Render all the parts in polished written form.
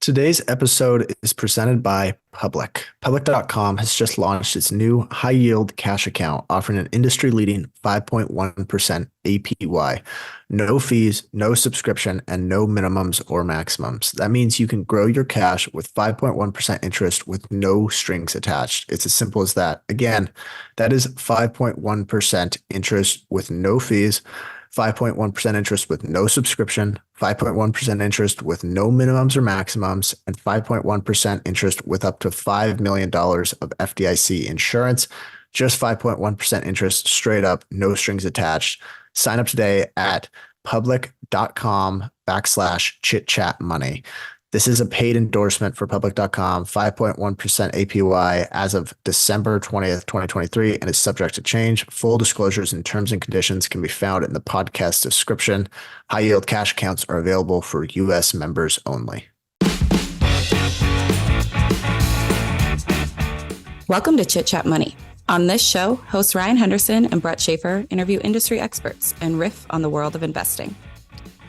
Today's episode is presented by Public. Public.com has just launched its new high yield cash account offering an industry leading 5.1% APY. No fees, no subscription, and no minimums or maximums. That means you can grow your cash with 5.1% interest with no strings attached. It's as simple as that. Again, that is 5.1% interest with no fees. 5.1% interest with no subscription, 5.1% interest with no minimums or maximums, and 5.1% interest with up to $5 million of FDIC insurance. Just 5.1% interest straight up, no strings attached. Sign up today at public.com/Chit Chat Money. This is a paid endorsement for public.com, 5.1% APY as of December 20th, 2023, and is subject to change. Full disclosures and terms and conditions can be found in the podcast description. High yield cash accounts are available for U.S. members only. Welcome to Chit Chat Money. On this show, hosts Ryan Henderson and Brett Schafer interview industry experts and riff on the world of investing.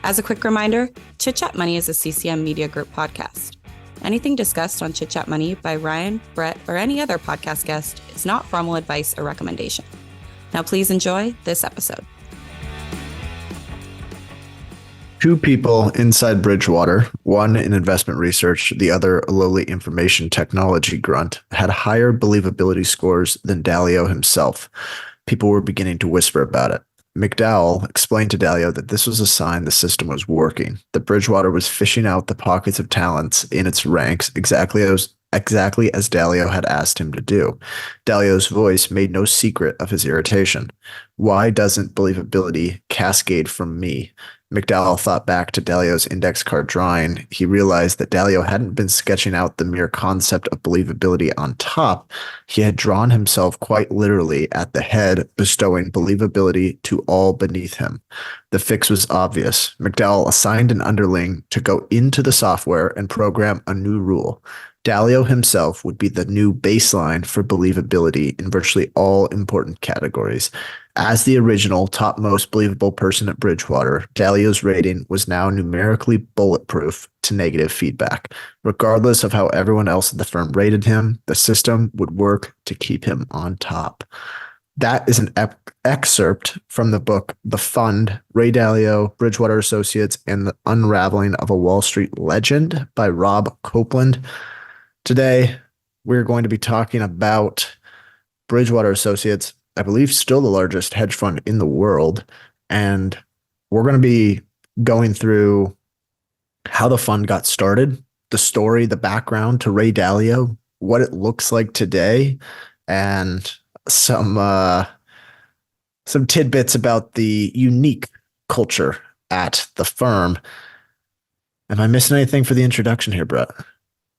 As a quick reminder, Chit Chat Money is a CCM Media Group podcast. Anything discussed on Chit Chat Money by Ryan, Brett, or any other podcast guest is not formal advice or recommendation. Now please enjoy this episode. Two people inside Bridgewater, one in investment research, the other a lowly information technology grunt, had higher believability scores than Dalio himself. People were beginning to whisper about it. McDowell explained to Dalio that this was a sign the system was working, that Bridgewater was fishing out the pockets of talents in its ranks exactly as Dalio had asked him to do. Dalio's voice made no secret of his irritation. Why doesn't believability cascade from me? McDowell thought back to Dalio's index card drawing. He realized that Dalio hadn't been sketching out the mere concept of believability on top. He had drawn himself quite literally at the head, bestowing believability to all beneath him. The fix was obvious. McDowell assigned an underling to go into the software and program a new rule. Dalio himself would be the new baseline for believability in virtually all important categories. As the original topmost believable person at Bridgewater, Dalio's rating was now numerically bulletproof to negative feedback. Regardless of how everyone else at the firm rated him, the system would work to keep him on top. That is an excerpt from the book The Fund, Ray Dalio, Bridgewater Associates, and the Unraveling of a Wall Street Legend by Rob Copeland. Today, we're going to be talking about Bridgewater Associates, I believe still the largest hedge fund in the world. And we're going to be going through how the fund got started, the story, the background to Ray Dalio, what it looks like today, and some tidbits about the unique culture at the firm. Am I missing anything for the introduction here, Brett?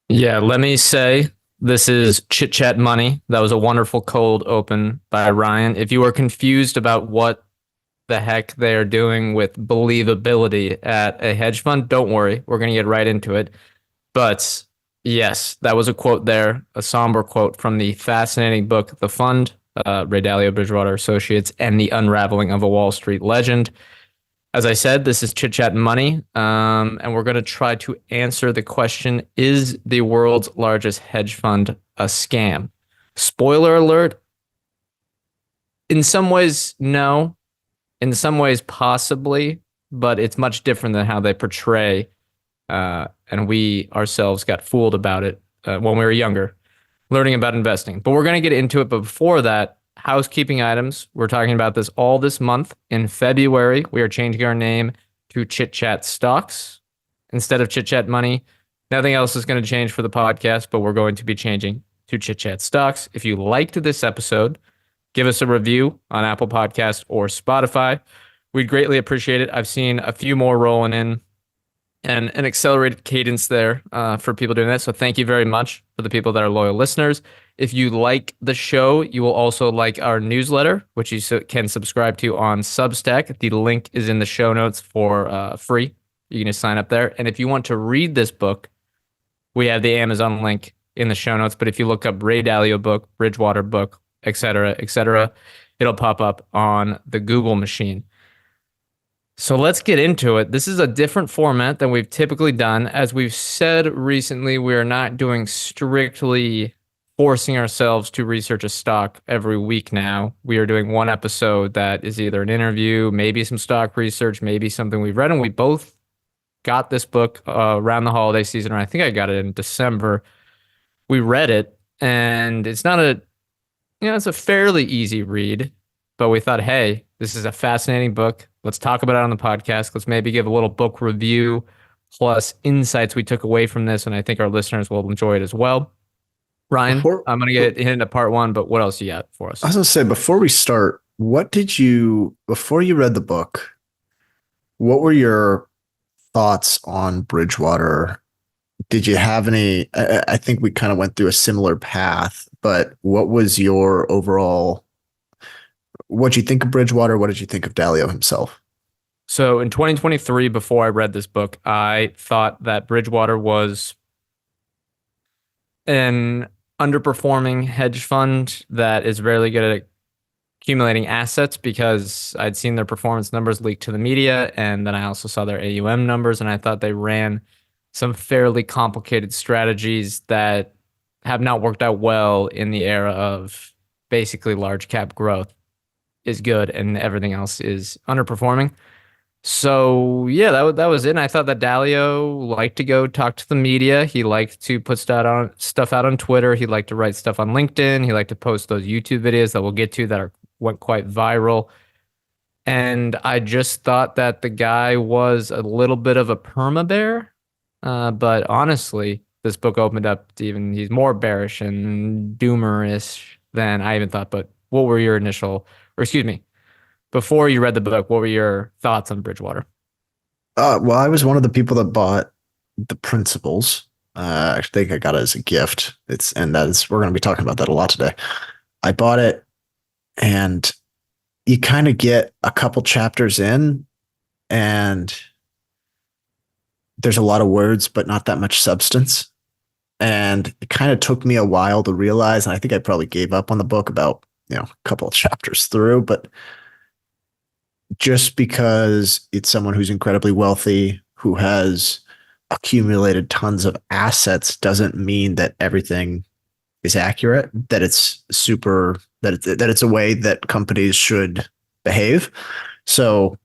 Yeah, let me say this is Chit Chat Money. That was a wonderful cold open by Ryan. If you are confused about what the heck they are doing with believability at a hedge fund, don't worry. We're going to get right into it. But yes, that was a quote there, a somber quote from the fascinating book, The Fund, Ray Dalio, Bridgewater Associates, and the Unraveling of a Wall Street Legend. As I said, this is Chit Chat Money, and we're going to try to answer the question, is the world's largest hedge fund a scam? Spoiler alert, in some ways, no. In some ways, possibly, but it's much different than how they portray, and we ourselves got fooled about it when we were younger, learning about investing. But we're going to get into it, but before that, housekeeping items. We're talking about this all this month. In February, we are changing our name to Chit Chat Stocks instead of Chit Chat Money. Nothing else is going to change for the podcast, but we're going to be changing to Chit Chat Stocks. If you liked this episode, give us a review on Apple Podcasts or Spotify. We'd greatly appreciate it. I've seen a few more rolling in and an accelerated cadence there for people doing that. So thank you very much for the people that are loyal listeners. If you like the show, you will also like our newsletter, which you can subscribe to on Substack. The link is in the show notes for free. You can just sign up there. And if you want to read this book, we have the Amazon link in the show notes. But if you look up Ray Dalio book, Bridgewater book, etc., it'll pop up on the Google machine. So let's get into it. This is a different format than we've typically done. As we've said recently, we are not doing strictly forcing ourselves to research a stock every week now. We are doing one episode that is either an interview, maybe some stock research, maybe something we've read. And we both got this book around the holiday season, or I think I got it in December. We read it, and it's not a, it's a fairly easy read, but we thought, hey, this is a fascinating book. Let's talk about it on the podcast. Let's maybe give a little book review plus insights we took away from this, and I think our listeners will enjoy it as well. Ryan, I'm going to get into part one, but what else you got for us? I was going to say, before we start, before you read the book, what were your thoughts on Bridgewater? Did you have any? I think we kind of went through a similar path, but what was your overall? What did you think of Bridgewater? What did you think of Dalio himself? So in 2023, before I read this book, I thought that Bridgewater was an underperforming hedge fund that is rarely good at accumulating assets, because I'd seen their performance numbers leaked to the media, and then I also saw their AUM numbers, and I thought they ran some fairly complicated strategies that have not worked out well in the era of basically large cap growth is good and everything else is underperforming. So yeah, that was it. And I thought that Dalio liked to go talk to the media. He liked to put stuff out on Twitter. He liked to write stuff on LinkedIn. He liked to post those YouTube videos that we'll get to that went quite viral. And I just thought that the guy was a little bit of a perma bear. But honestly, this book opened up to he's more bearish and doomerish than I even thought. But what were your before you read the book, what were your thoughts on Bridgewater? Well, I was one of the people that bought the principles. I think I got it as a gift. We're going to be talking about that a lot today. I bought it, and you kind of get a couple chapters in, and there's a lot of words, but not that much substance. And it kind of took me a while to realize, and I think I probably gave up on the book about, a couple of chapters through, but just because it's someone who's incredibly wealthy, who has accumulated tons of assets, doesn't mean that everything is accurate, that it's a way that companies should behave. So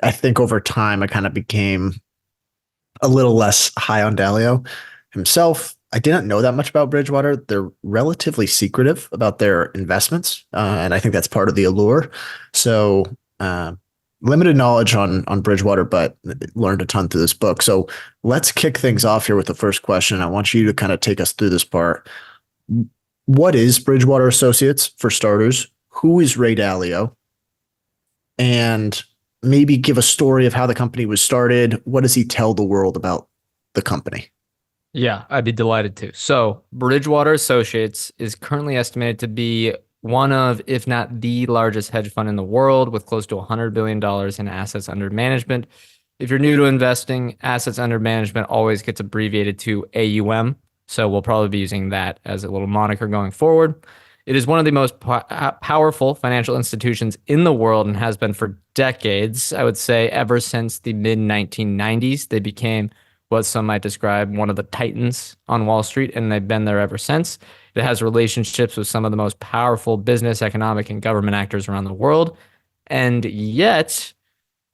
I think over time, I kind of became a little less high on Dalio himself. I didn't know that much about Bridgewater. They're relatively secretive about their investments, and I think that's part of the allure. So limited knowledge on Bridgewater, but learned a ton through this book. So let's kick things off here with the first question. I want you to kind of take us through this part. What is Bridgewater Associates, for starters? Who is Ray Dalio? And maybe give a story of how the company was started. What does he tell the world about the company? Yeah, I'd be delighted to. So Bridgewater Associates is currently estimated to be one of, if not the largest hedge fund in the world, with close to $100 billion in assets under management. If you're new to investing, assets under management always gets abbreviated to AUM. So we'll probably be using that as a little moniker going forward. It is one of the most powerful financial institutions in the world and has been for decades. I would say ever since the mid-1990s, they became what some might describe one of the titans on Wall Street, and they've been there ever since. It has relationships with some of the most powerful business, economic, and government actors around the world. And yet,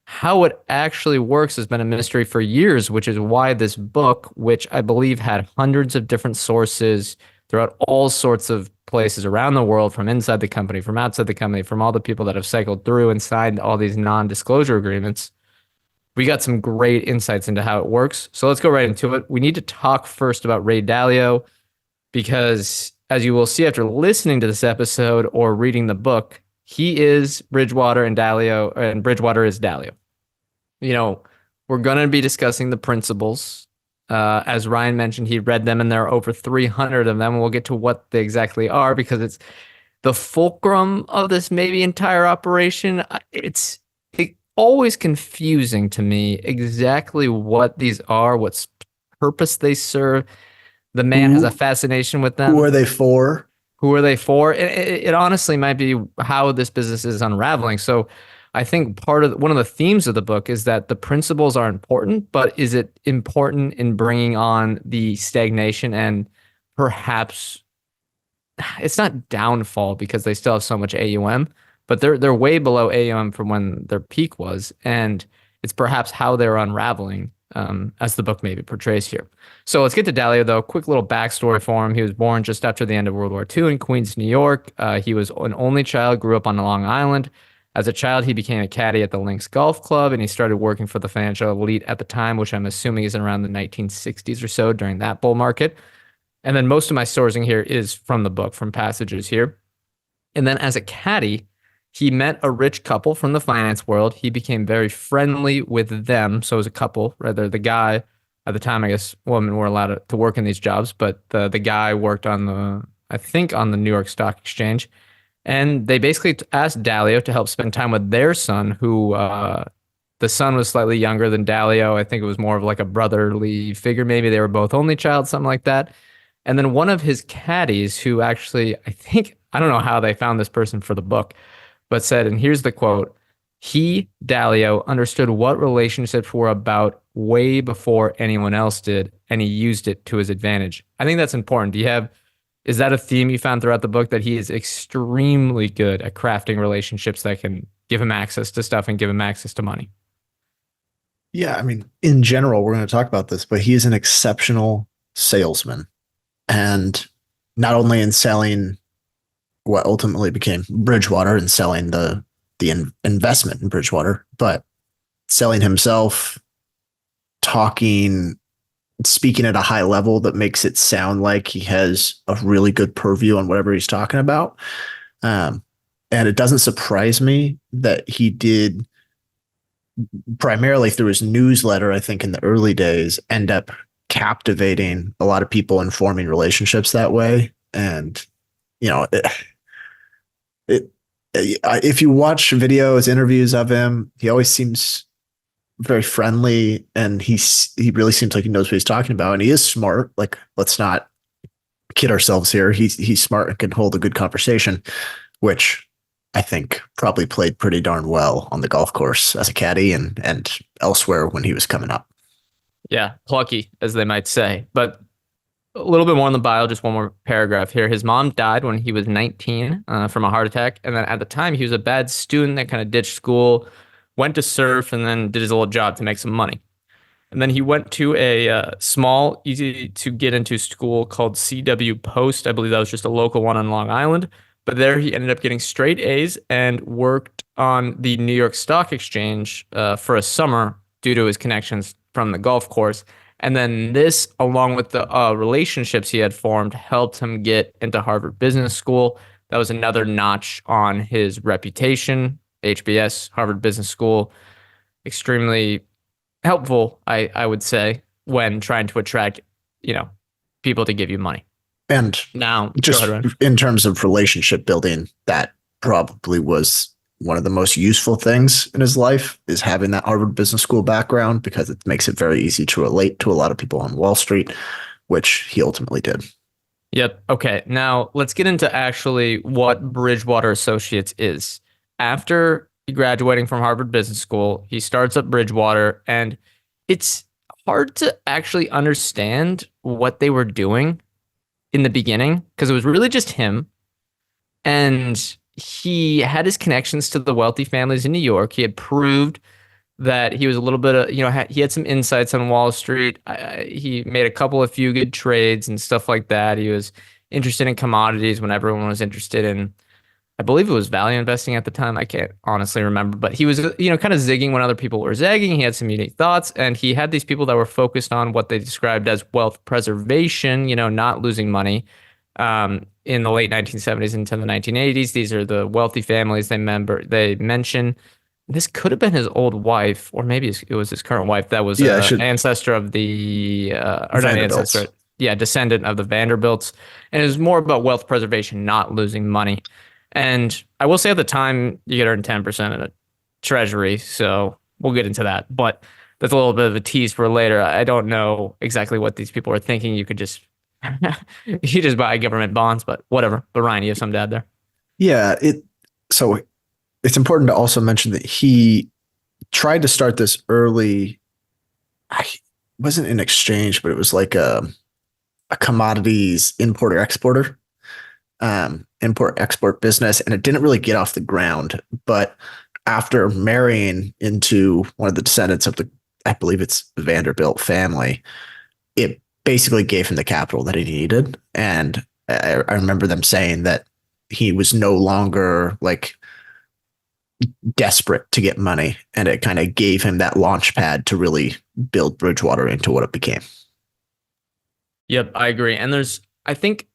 how it actually works has been a mystery for years, which is why this book, which I believe had hundreds of different sources throughout all sorts of places around the world, from inside the company, from outside the company, from all the people that have cycled through and signed all these non-disclosure agreements, we got some great insights into how it works. So let's go right into it. We need to talk first about Ray Dalio, because as you will see after listening to this episode or reading the book, he is Bridgewater and Dalio, and Bridgewater is Dalio. We're going to be discussing the principles. As Ryan mentioned, he read them, and there are over 300 of them. And we'll get to what they exactly are, because it's the fulcrum of this maybe entire operation. It's always confusing to me exactly what these are, what purpose they serve. The man has a fascination with them. Who are they for? Who are they for? It honestly might be how this business is unraveling. So I think one of the themes of the book is that the principles are important, but is it important in bringing on the stagnation and perhaps it's not downfall because they still have so much AUM, but they're way below AUM from when their peak was, and it's perhaps how they're unraveling, as the book maybe portrays here. So let's get to Dalio, though. Quick little backstory for him. He was born just after the end of World War II in Queens, New York. He was an only child, grew up on Long Island. As a child, he became a caddy at the Lynx Golf Club, and he started working for the financial elite at the time, which I'm assuming is around the 1960s or so during that bull market. And then most of my sourcing here is from the book, from passages here. And then as a caddy, he met a rich couple from the finance world. He became very friendly with them. So as a couple, rather the guy, at the time, I guess women were allowed to work in these jobs, but the guy worked on the New York Stock Exchange. And they basically asked Dalio to help spend time with their son, who the son was slightly younger than Dalio. I think it was more of like a brotherly figure. Maybe they were both only child, something like that. And then one of his caddies, who actually, I don't know how they found this person for the book, but said, and here's the quote, he, Dalio, understood what relationships were about way before anyone else did, and he used it to his advantage. I think that's important. Is that a theme you found throughout the book, that he is extremely good at crafting relationships that can give him access to stuff and give him access to money? Yeah, I mean, in general, we're going to talk about this, but he is an exceptional salesman. And not only in selling what ultimately became Bridgewater and selling the investment in Bridgewater, but selling himself, speaking at a high level that makes it sound like he has a really good purview on whatever he's talking about. And it doesn't surprise me that he did, primarily through his newsletter, I think in the early days, end up captivating a lot of people and forming relationships that way. And, if you watch videos, interviews of him, he always seems very friendly, and he really seems like he knows what he's talking about, and he is smart. Like, let's not kid ourselves here. He's smart and can hold a good conversation, which I think probably played pretty darn well on the golf course as a caddy and elsewhere when he was coming up. Yeah, plucky, as they might say. But a little bit more on the bio, just one more paragraph here. His mom died when he was 19 from a heart attack. And then at the time, he was a bad student that kind of ditched school, went to surf, and then did his little job to make some money. And then he went to a small, easy to get into school called CW Post. I believe that was just a local one on Long Island. But there he ended up getting straight A's and worked on the New York Stock Exchange for a summer due to his connections from the golf course. And then this, along with the relationships he had formed, helped him get into Harvard Business School. That was another notch on his reputation. HBS, Harvard Business School, extremely helpful, I would say, when trying to attract, people to give you money. And now, just in terms of relationship building, that probably was one of the most useful things in his life, is having that Harvard Business School background, because it makes it very easy to relate to a lot of people on Wall Street, which he ultimately did. Yep. Okay. Now let's get into actually what Bridgewater Associates is. After graduating from Harvard Business School, he starts up Bridgewater, and it's hard to actually understand what they were doing in the beginning, because it was really just him. And he had his connections to the wealthy families in New York. He had proved that he was a little bit of, he had some insights on Wall Street. He made a few good trades and stuff like that. He was interested in commodities when everyone was interested in, I believe it was value investing at the time. I can't honestly remember, but he was, kind of zigging when other people were zagging. He had some unique thoughts, and he had these people that were focused on what they described as wealth preservation, not losing money. In the late 1970s into the 1980s, these are the wealthy families they mention. This could have been his old wife, or maybe it was his current wife. That was ancestor of the, or not ancestor, descendant of the Vanderbilts. And it was more about wealth preservation, not losing money. And I will say at the time, you could earn 10% in a treasury. So we'll get into that. But that's a little bit of a tease for later. I don't know exactly what these people are thinking. You could just buy government bonds, but whatever. But Ryan, you have some to add there. Yeah. So it's important to also mention that he tried to start this early. It wasn't an exchange, but it was like a commodities importer exporter, import export business, and it didn't really get off the ground. But after marrying into one of the descendants of I believe it's Vanderbilt family, it basically gave him the capital that he needed. And I remember them saying that he was no longer like desperate to get money, and it kind of gave him that launch pad to really build Bridgewater into what it became. Yep, I agree. And there's, I think,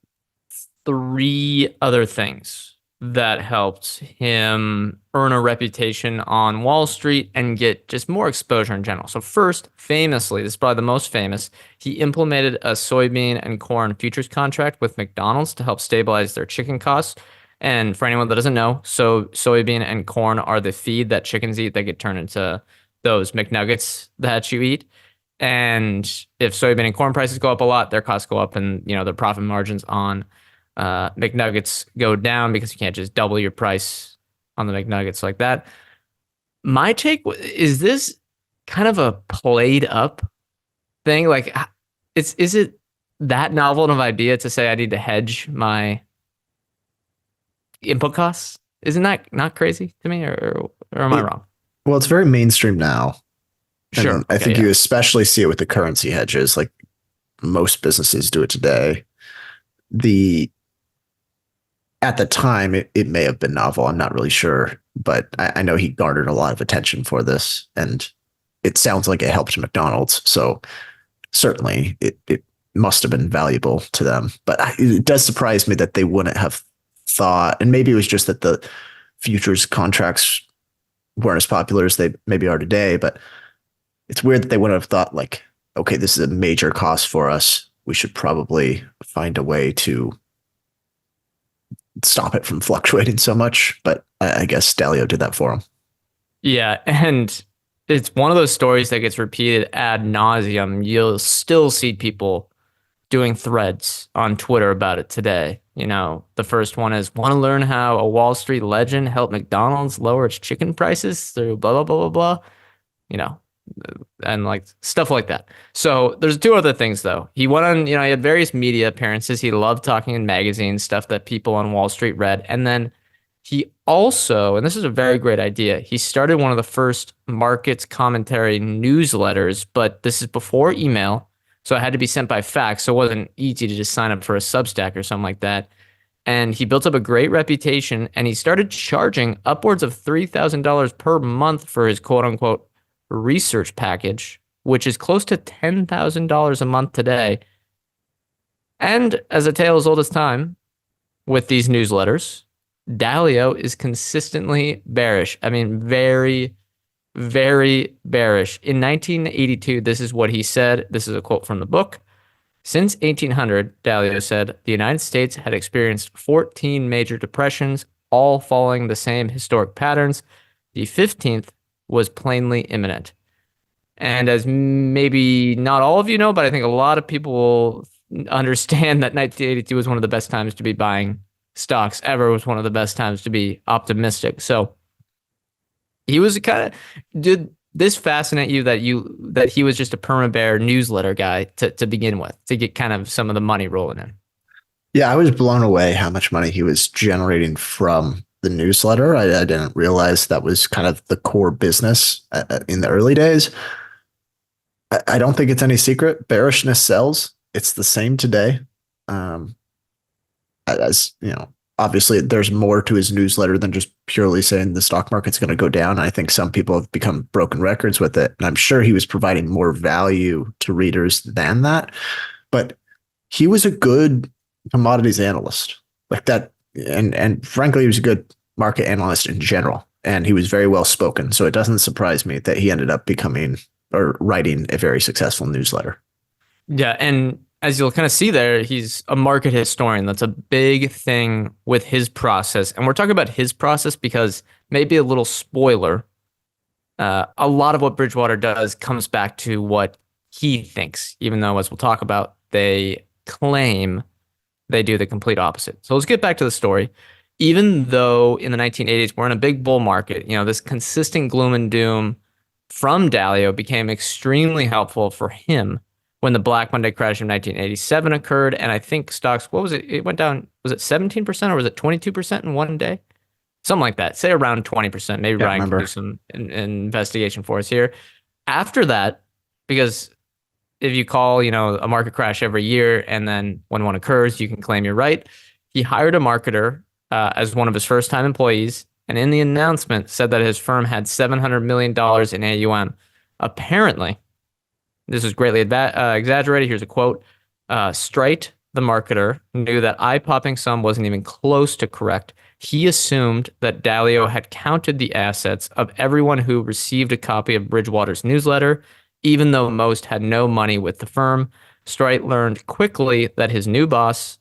three other things that helped him earn a reputation on Wall Street and get just more exposure in general. So first, famously, this is probably the most famous, he implemented a soybean and corn futures contract with McDonald's to help stabilize their chicken costs. And for anyone that doesn't know, so soybean and corn are the feed that chickens eat that get turned into those McNuggets that you eat. And if soybean and corn prices go up a lot, their costs go up, and their profit margins on McNuggets go down because you can't just double your price on the McNuggets like that. My take is this kind of a played up thing. Like, is it that novel of an idea to say I need to hedge my input costs? Isn't that not crazy to me, or am I wrong? Well, it's very mainstream now. Sure. And I think you especially see it with the currency hedges, like most businesses do it today. At the time, it may have been novel. I'm not really sure, but I know he garnered a lot of attention for this, and it sounds like it helped McDonald's. So certainly it must have been valuable to them. But it does surprise me that they wouldn't have thought, and maybe it was just that the futures contracts weren't as popular as they maybe are today, but it's weird that they wouldn't have thought like, okay, this is a major cost for us. We should probably find a way to stop it from fluctuating so much. But I guess Dalio did that for him. Yeah, and it's one of those stories that gets repeated ad nauseum. You'll still see people doing threads on Twitter about it today. The first one is, want to learn how a Wall Street legend helped McDonald's lower its chicken prices through blah, blah, blah, blah, blah, and like stuff like that. So there's two other things though. He went on, he had various media appearances. He loved talking in magazines, stuff that people on Wall Street read. And then he also, and this is a very great idea, he started one of the first markets commentary newsletters, but this is before email. So it had to be sent by fax. So it wasn't easy to just sign up for a Substack or something like that. And he built up a great reputation, and he started charging upwards of $3,000 per month for his quote unquote research package, which is close to $10,000 a month today. And as a tale as old as time with these newsletters, Dalio is consistently bearish. I mean, very, very bearish. In 1982, this is what he said. This is a quote from the book. Since 1800, Dalio said, the United States had experienced 14 major depressions, all following the same historic patterns. The 15th was plainly imminent. And as maybe not all of you know, but I think a lot of people will understand that 1982 was one of the best times to be buying stocks ever, was one of the best times to be optimistic. So he was did this fascinate you that he was just a perma-bear newsletter guy to begin with, to get kind of some of the money rolling in? Yeah, I was blown away how much money he was generating from the newsletter. I didn't realize that was kind of the core business in the early days. I don't think it's any secret. Bearishness sells. It's the same today. As obviously there's more to his newsletter than just purely saying the stock market's going to go down. I think some people have become broken records with it, and I'm sure he was providing more value to readers than that. But he was a good commodities analyst like that. And frankly, he was a good market analyst in general, and he was very well spoken. So it doesn't surprise me that he ended up becoming or writing a very successful newsletter. Yeah. And as you'll kind of see there, he's a market historian. That's a big thing with his process. And we're talking about his process because, maybe a little spoiler, a lot of what Bridgewater does comes back to what he thinks, even though, as we'll talk about, they claim they do the complete opposite. So let's get back to the story. even though in the 1980s we're in a big bull market, this consistent gloom and doom from Dalio became extremely helpful for him when the Black Monday crash of 1987 occurred. And I think stocks, what was it? It went down, was it 17% or was it 22% in one day? Something like that. Say around 20%. Maybe Ryan can do some investigation for us here. After that, because if you call, a market crash every year and then when one occurs, you can claim you're right. He hired a marketer as one of his first-time employees, and in the announcement said that his firm had $700 million in AUM. Apparently, this is greatly exaggerated. Here's a quote. Strite, the marketer, knew that eye-popping sum wasn't even close to correct. He assumed that Dalio had counted the assets of everyone who received a copy of Bridgewater's newsletter, even though most had no money with the firm. Strite learned quickly that his new boss,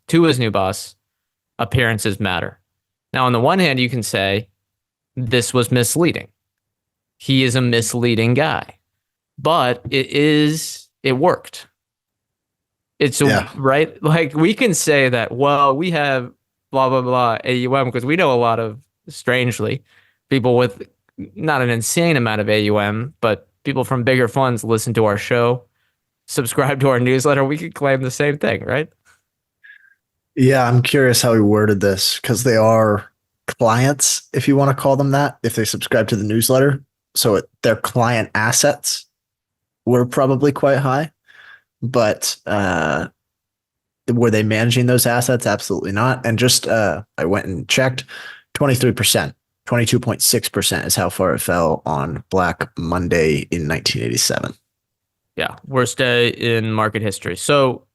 appearances matter. Now, on the one hand, you can say this was misleading. He is a misleading guy, but it worked. Right? Like we can say that, well, we have blah, blah, blah AUM because we know a lot of, strangely, people with not an insane amount of AUM, but people from bigger funds listen to our show, subscribe to our newsletter. We could claim the same thing, right? Yeah, I'm curious how he worded this because they are clients, if you want to call them that, if they subscribe to the newsletter. So their client assets were probably quite high, but were they managing those assets? Absolutely not. And just I went and checked, 23%, 22.6% is how far it fell on Black Monday in 1987. Yeah, worst day in market history. So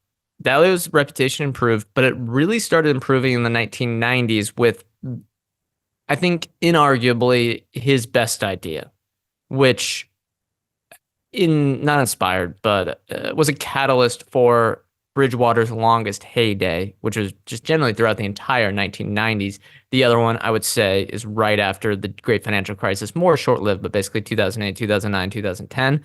Dalio's reputation improved, but it really started improving in the 1990s with, I think, inarguably his best idea, which not inspired, but was a catalyst for Bridgewater's longest heyday, which was just generally throughout the entire 1990s. The other one, I would say, is right after the great financial crisis, more short-lived, but basically 2008, 2009, 2010.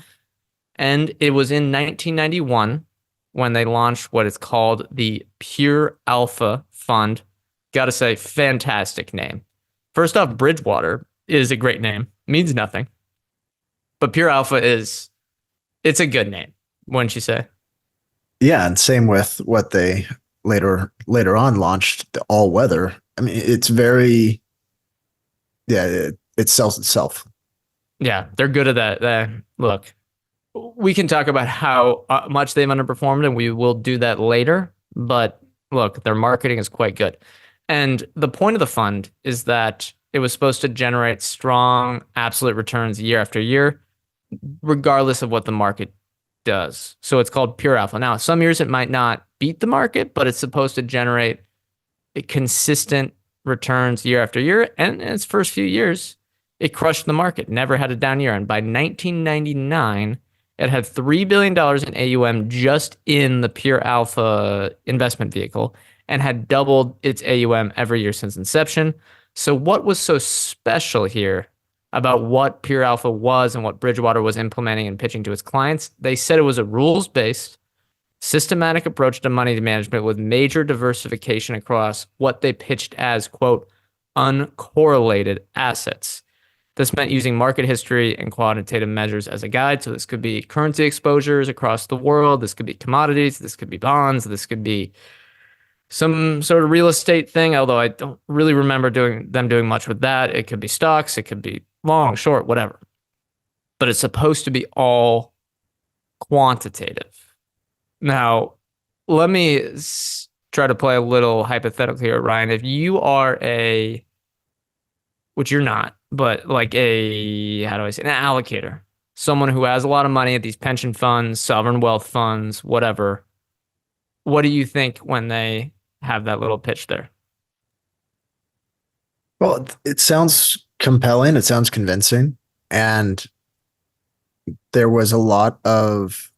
And it was in 1991 when they launched what is called the Pure Alpha Fund. Got to say, fantastic name. First off, Bridgewater is a great name. Means nothing. But Pure Alpha it's a good name, wouldn't you say? Yeah, and same with what they later on launched, the all weather. I mean, it's very, it sells itself. Yeah, they're good at that. Look, we can talk about how much they've underperformed, and we will do that later. But look, their marketing is quite good. And the point of the fund is that it was supposed to generate strong absolute returns year after year, regardless of what the market does. So it's called Pure Alpha. Now, some years it might not beat the market, but it's supposed to generate consistent returns year after year. And in its first few years, it crushed the market, never had a down year. And by 1999, it had $3 billion in AUM just in the Pure Alpha investment vehicle and had doubled its AUM every year since inception. So what was so special here about what Pure Alpha was and what Bridgewater was implementing and pitching to its clients? They said it was a rules-based, systematic approach to money management with major diversification across what they pitched as, quote, uncorrelated assets. This meant using market history and quantitative measures as a guide. So this could be currency exposures across the world. This could be commodities. This could be bonds. This could be some sort of real estate thing, although I don't really remember them doing much with that. It could be stocks. It could be long, short, whatever. But it's supposed to be all quantitative. Now, let me try to play a little hypothetical here, Ryan. If you are which you're not, but like an allocator, someone who has a lot of money at these pension funds, sovereign wealth funds, whatever, what do you think when they have that little pitch there? Well, it sounds compelling. It sounds convincing. And there was a lot of,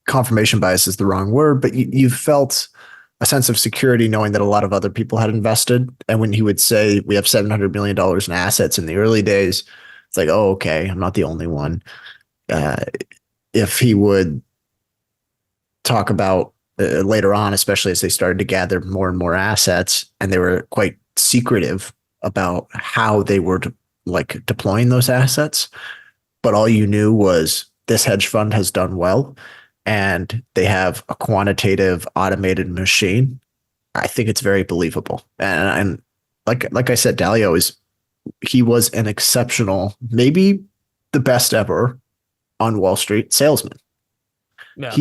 confirmation bias is the wrong word, but you felt a sense of security knowing that a lot of other people had invested. And when he would say, we have $700 million in assets in the early days, it's like, oh, okay, I'm not the only one. If he would talk about later on, especially as they started to gather more and more assets, and they were quite secretive about how they were deploying those assets. But all you knew was this hedge fund has done well and they have a quantitative automated machine. I think it's very believable. And like I said, he was an exceptional, maybe the best ever on Wall Street salesman. Yeah.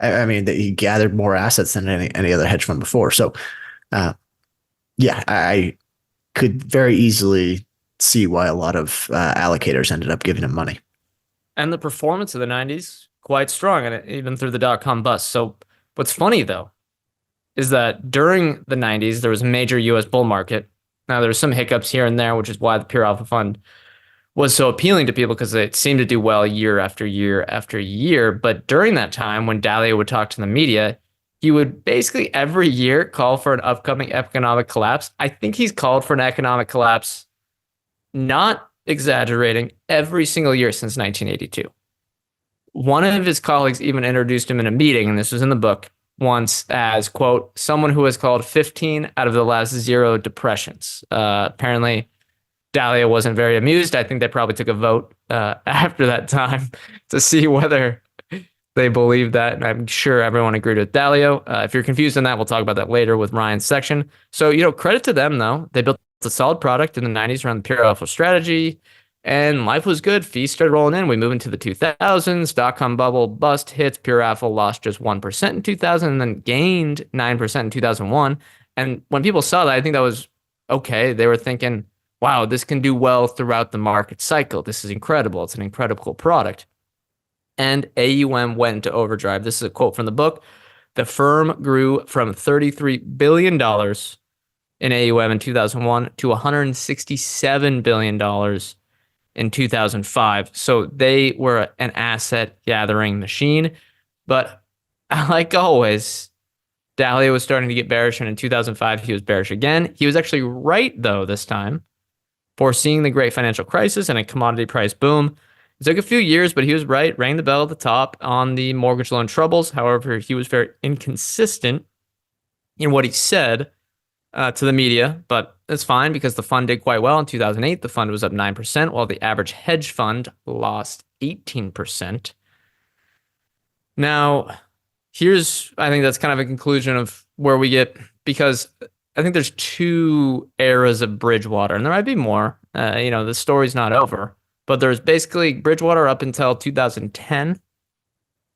I mean, that he gathered more assets than any other hedge fund before. So, I could very easily see why a lot of allocators ended up giving him money. And the performance of the 90s, quite strong, and even through the dot-com bust. So what's funny, though, is that during the 90s, there was a major U.S. bull market. Now, there were some hiccups here and there, which is why the Pure Alpha Fund was so appealing to people, because it seemed to do well year after year after year. But during that time, when Dalio would talk to the media, he would basically every year call for an upcoming economic collapse. I think he's called for an economic collapse, not exaggerating, every single year since 1982. One of his colleagues even introduced him in a meeting, and this was in the book, once as, quote, someone who has called 15 out of the last 0 depressions. Apparently, Dalio wasn't very amused. I think they probably took a vote after that time to see whether they believed that. And I'm sure everyone agreed with Dalio. If you're confused on that, we'll talk about that later with Ryan's section. So, credit to them, though. They built a solid product in the 90s around the Pure Alpha strategy, and life was good. Fees started rolling in. We move into the 2000s. Dot-com bubble bust hits. Pure Alpha lost just 1% in 2000 and then gained 9% in 2001. And when people saw that, I think that was okay. They were thinking, wow, this can do well throughout the market cycle. This is incredible. It's an incredible product. And AUM went into overdrive. This is a quote from the book. The firm grew from $33 billion in AUM in 2001 to $167 billion in 2005. So they were an asset gathering machine. But like always, Dalio was starting to get bearish, and in 2005, he was bearish again. He was actually right, though, this time, foreseeing the great financial crisis and a commodity price boom. It took a few years, but he was right, rang the bell at the top on the mortgage loan troubles. However, he was very inconsistent in what he said to the media, but it's fine because the fund did quite well in 2008. The fund was up 9%, while the average hedge fund lost 18%. Now, I think that's kind of a conclusion of where we get, because I think there's 2 eras of Bridgewater, and there might be more. The story's not over, but there's basically Bridgewater up until 2010,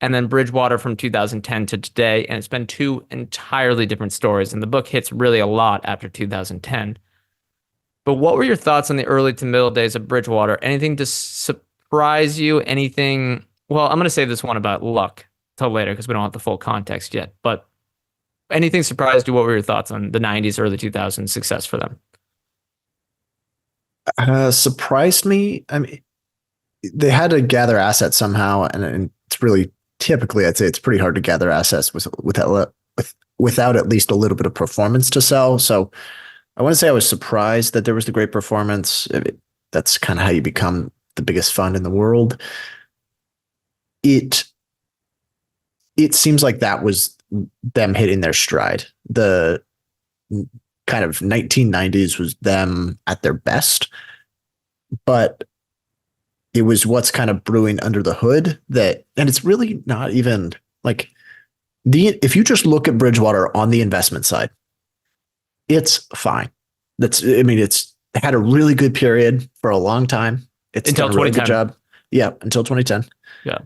and then Bridgewater from 2010 to today, and it's been 2 entirely different stories, and the book hits really a lot after 2010. But what were your thoughts on the early to middle days of Bridgewater? Anything to surprise you? Anything? Well, I'm going to save this one about luck till later because we don't have the full context yet, but anything surprised you? What were your thoughts on the 90s, early 2000s success for them? Surprised me. I mean, they had to gather assets somehow, and it's really typically, I'd say it's pretty hard to gather assets without at least a little bit of performance to sell. So I want to say I was surprised that there was the great performance. That's kind of how you become the biggest fund in the world. It seems like that was them hitting their stride. The kind of 1990s was them at their best, but it was what's kind of brewing under the hood and it's really not even like if you just look at Bridgewater on the investment side, it's fine. It's had a really good period for a long time. It's until done a really good 2010. job. Yeah, until 2010. Yeah.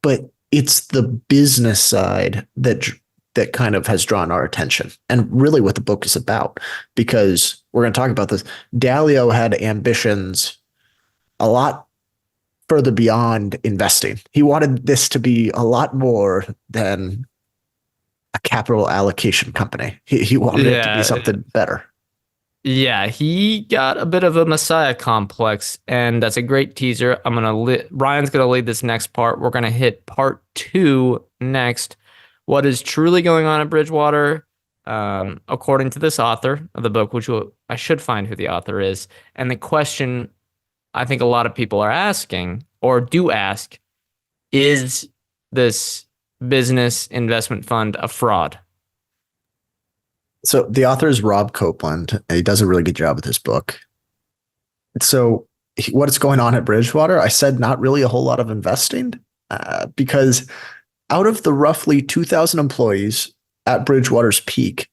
But it's the business side that kind of has drawn our attention, and really what the book is about, because we're going to talk about this. Dalio had ambitions a lot further beyond investing. He wanted this to be a lot more than a capital allocation company. He wanted it to be something better. Yeah, he got a bit of a messiah complex, and that's a great teaser. Ryan's gonna lead this next part. We're gonna hit part 2 next. What is truly going on at Bridgewater, according to this author of the book, which I should find who the author is, and the question I think a lot of people are asking or do ask, is this business investment fund a fraud? So the author is Rob Copeland, and he does a really good job with this book. So what's going on at Bridgewater? I said not really a whole lot of investing because out of the roughly 2,000 employees at Bridgewater's peak,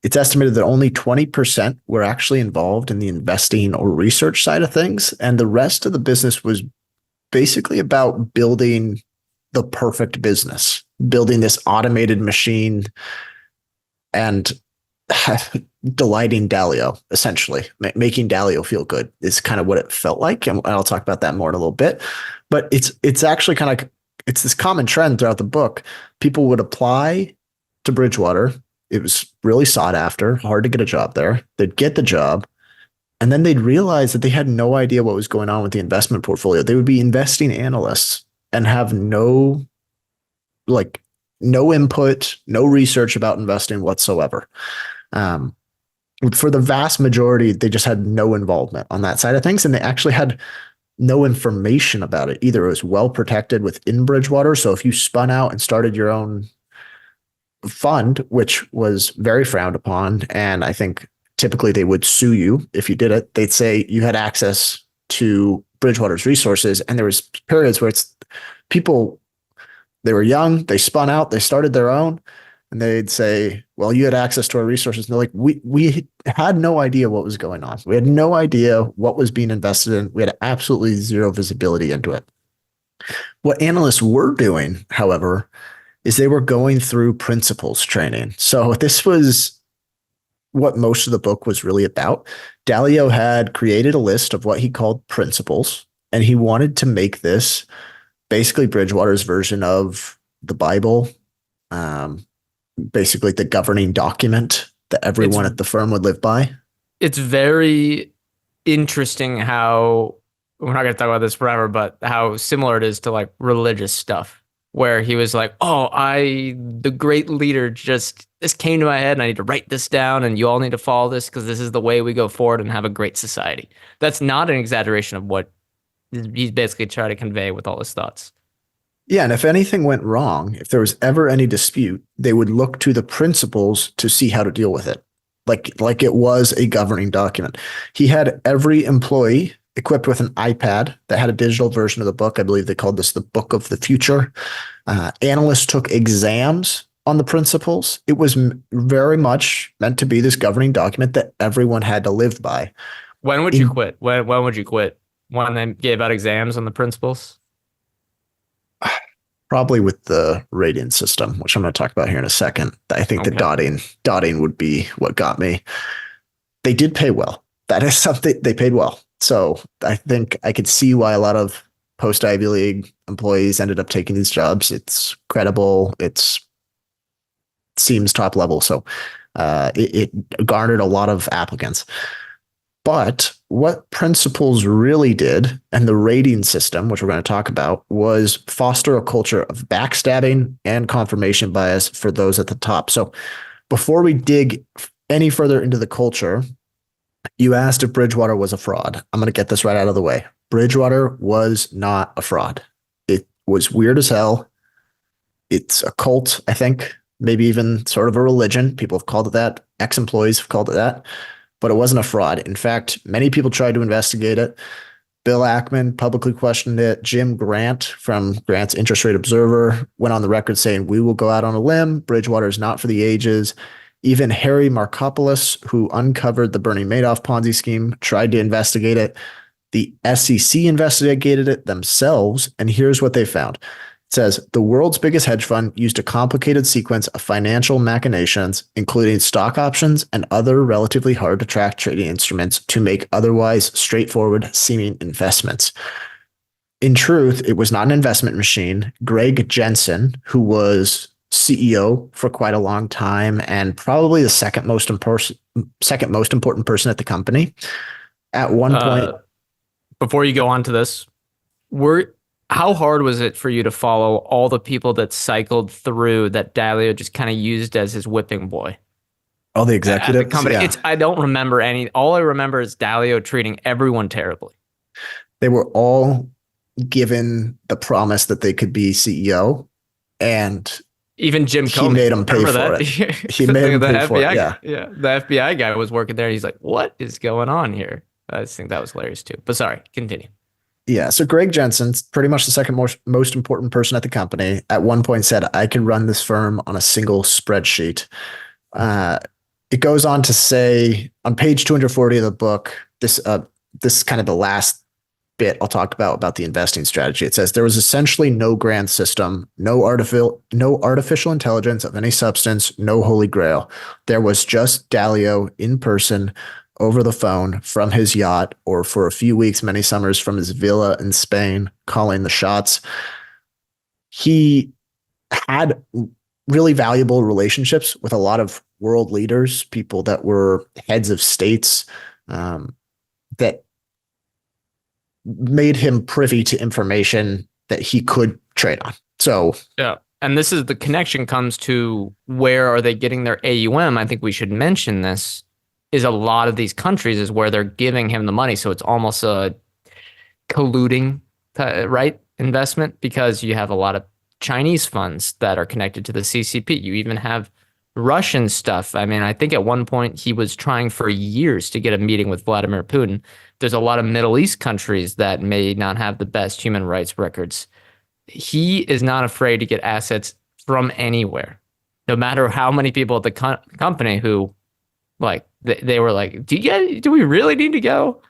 it's estimated that only 20% were actually involved in the investing or research side of things. And the rest of the business was basically about building the perfect business, building this automated machine and delighting Dalio, essentially making Dalio feel good is kind of what it felt like. And I'll talk about that more in a little bit, but it's actually kind of, it's this common trend throughout the book. People would apply to Bridgewater. It was really sought after, hard to get a job there. They'd get the job, and then they'd realize that they had no idea what was going on with the investment portfolio. They would be investing analysts and have no input, no research about investing whatsoever. For the vast majority, they just had no involvement on that side of things, and they actually had no information about it either. It was well protected within Bridgewater. So if you spun out and started your own fund, which was very frowned upon, and I think typically they would sue you if you did it, they'd say you had access to Bridgewater's resources. And there was periods where it's people, they were young, they spun out, they started their own, and they'd say, well, you had access to our resources. And they're like, we had no idea what was going on. We had no idea what was being invested in. We had absolutely zero visibility into it. What analysts were doing, however, is they were going through principles training. So this was what most of the book was really about. Dalio had created a list of what he called principles, and he wanted to make this basically Bridgewater's version of the Bible, basically the governing document that everyone at the firm would live by. It's very interesting how, we're not going to talk about this forever, but how similar it is to like religious stuff, where he was like, oh, the great leader this came to my head and I need to write this down and you all need to follow this because this is the way we go forward and have a great society. That's not an exaggeration of what he's basically trying to convey with all his thoughts. Yeah, and if anything went wrong, if there was ever any dispute, they would look to the principles to see how to deal with it, like it was a governing document. He had every employee equipped with an iPad that had a digital version of the book. I believe they called this the Book of the Future. Analysts took exams on the principles. It was very much meant to be this governing document that everyone had to live by. When would you quit? When would you quit? When they gave out exams on the principles? Probably with the rating system, which I'm going to talk about here in a second. I think the dotting would be what got me. They did pay well. That is something, they paid well. So I think I could see why a lot of post Ivy League employees ended up taking these jobs. It's credible. It seems top level. So it garnered a lot of applicants. But what principles really did, and the rating system, which we're going to talk about, was foster a culture of backstabbing and confirmation bias for those at the top. So before we dig any further into the culture, you asked if Bridgewater was a fraud. I'm going to get this right out of the way. Bridgewater was not a fraud. It was weird as hell. It's a cult, I think, maybe even sort of a religion. People have called it that. Ex-employees have called it that. But it wasn't a fraud. In fact, many people tried to investigate it. Bill Ackman publicly questioned it. Jim Grant from Grant's Interest Rate Observer went on the record saying, we will go out on a limb. Bridgewater is not for the ages. Even Harry Markopoulos, who uncovered the Bernie Madoff Ponzi scheme, tried to investigate it. The SEC investigated it themselves, and here's what they found. It says, the world's biggest hedge fund used a complicated sequence of financial machinations, including stock options and other relatively hard to track trading instruments to make otherwise straightforward seeming investments. In truth, it was not an investment machine. Greg Jensen, who was CEO for quite a long time and probably the second most important person at the company, at one point. Before you go on to this, how hard was it for you to follow all the people that cycled through that Dalio just kind of used as his whipping boy? All the executives? The company. Yeah. I don't remember any. All I remember is Dalio treating everyone terribly. They were all given the promise that they could be CEO, and Even Jim he Comey. made him pay Remember for that? it. He made him the pay for it. FBI Yeah. guy. Yeah. The FBI guy was working there. He's like, what is going on here? I just think that was hilarious too. But sorry, continue. Yeah. So Greg Jensen's pretty much the second most important person at the company. At one point said, I could run this firm on a single spreadsheet. It goes on to say on page 240 of the book, this is kind of the last bit I'll talk about the investing strategy. It says there was essentially no grand system, no artificial intelligence of any substance, no holy grail. There was just Dalio in person over the phone from his yacht, or for a few weeks, many summers from his villa in Spain, calling the shots. He had really valuable relationships with a lot of world leaders, people that were heads of states, that made him privy to information that he could trade on. So yeah. And this is the connection comes to where are they getting their AUM? I think we should mention this is a lot of these countries is where they're giving him the money. So it's almost a colluding, right, investment, because you have a lot of Chinese funds that are connected to the CCP. You even have Russian stuff. I mean, I think at one point he was trying for years to get a meeting with Vladimir Putin. There's a lot of Middle East countries that may not have the best human rights records. He is not afraid to get assets from anywhere, no matter how many people at the company who, like, they were like, do we really need to go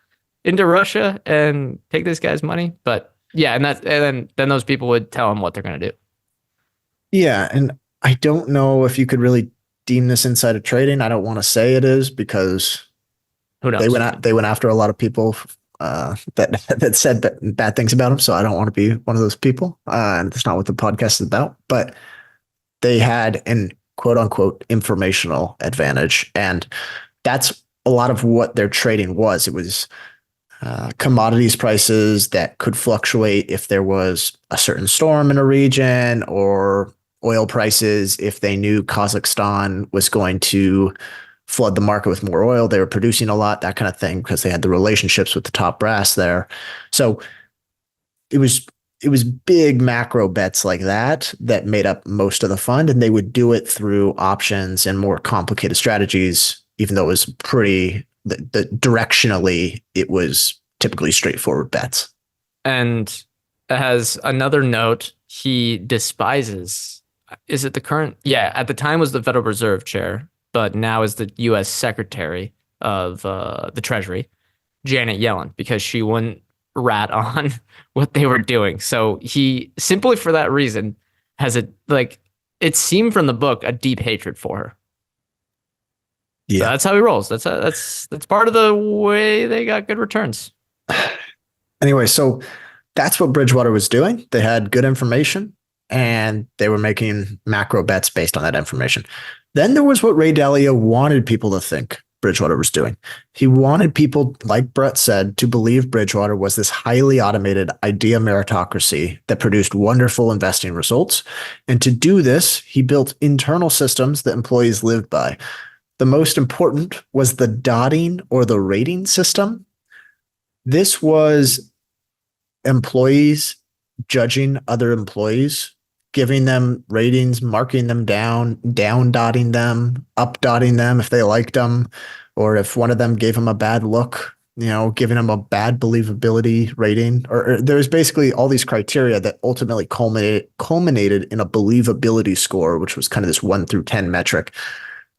into Russia and take this guy's money? But yeah, and then those people would tell him what they're going to do. Yeah, and I don't know if you could really deem this insider trading. I don't want to say it is, because Who knows? they went after a lot of people that said bad things about him. So I don't want to be one of those people. And that's not what the podcast is about. But they had an quote unquote informational advantage, and that's a lot of what their trading was. It was commodities prices that could fluctuate if there was a certain storm in a region, or oil prices if they knew Kazakhstan was going to flood the market with more oil. They were producing a lot, that kind of thing, because they had the relationships with the top brass there. So it was big macro bets like that made up most of the fund, and they would do it through options and more complicated strategies, even though it was directionally, it was typically straightforward bets. And as another note, he despises, is it the current? Yeah, at the time was the Federal Reserve chair, but now is the U.S. Secretary of the Treasury, Janet Yellen, because she wouldn't rat on what they were doing. So he, simply for that reason, has it seemed from the book, a deep hatred for her. Yeah, so that's how he rolls. That's part of the way they got good returns. Anyway, so that's what Bridgewater was doing. They had good information, and they were making macro bets based on that information. Then there was what Ray Dalio wanted people to think Bridgewater was doing. He wanted people, like Brett said, to believe Bridgewater was this highly automated idea meritocracy that produced wonderful investing results. And to do this, he built internal systems that employees lived by. The most important was the dotting or the rating system. This was employees judging other employees, giving them ratings, marking them down dotting them, up dotting them if they liked them, or if one of them gave them a bad look, giving them a bad believability rating. Or there's basically all these criteria that ultimately culminated in a believability score, which was kind of this 1 through 10 metric.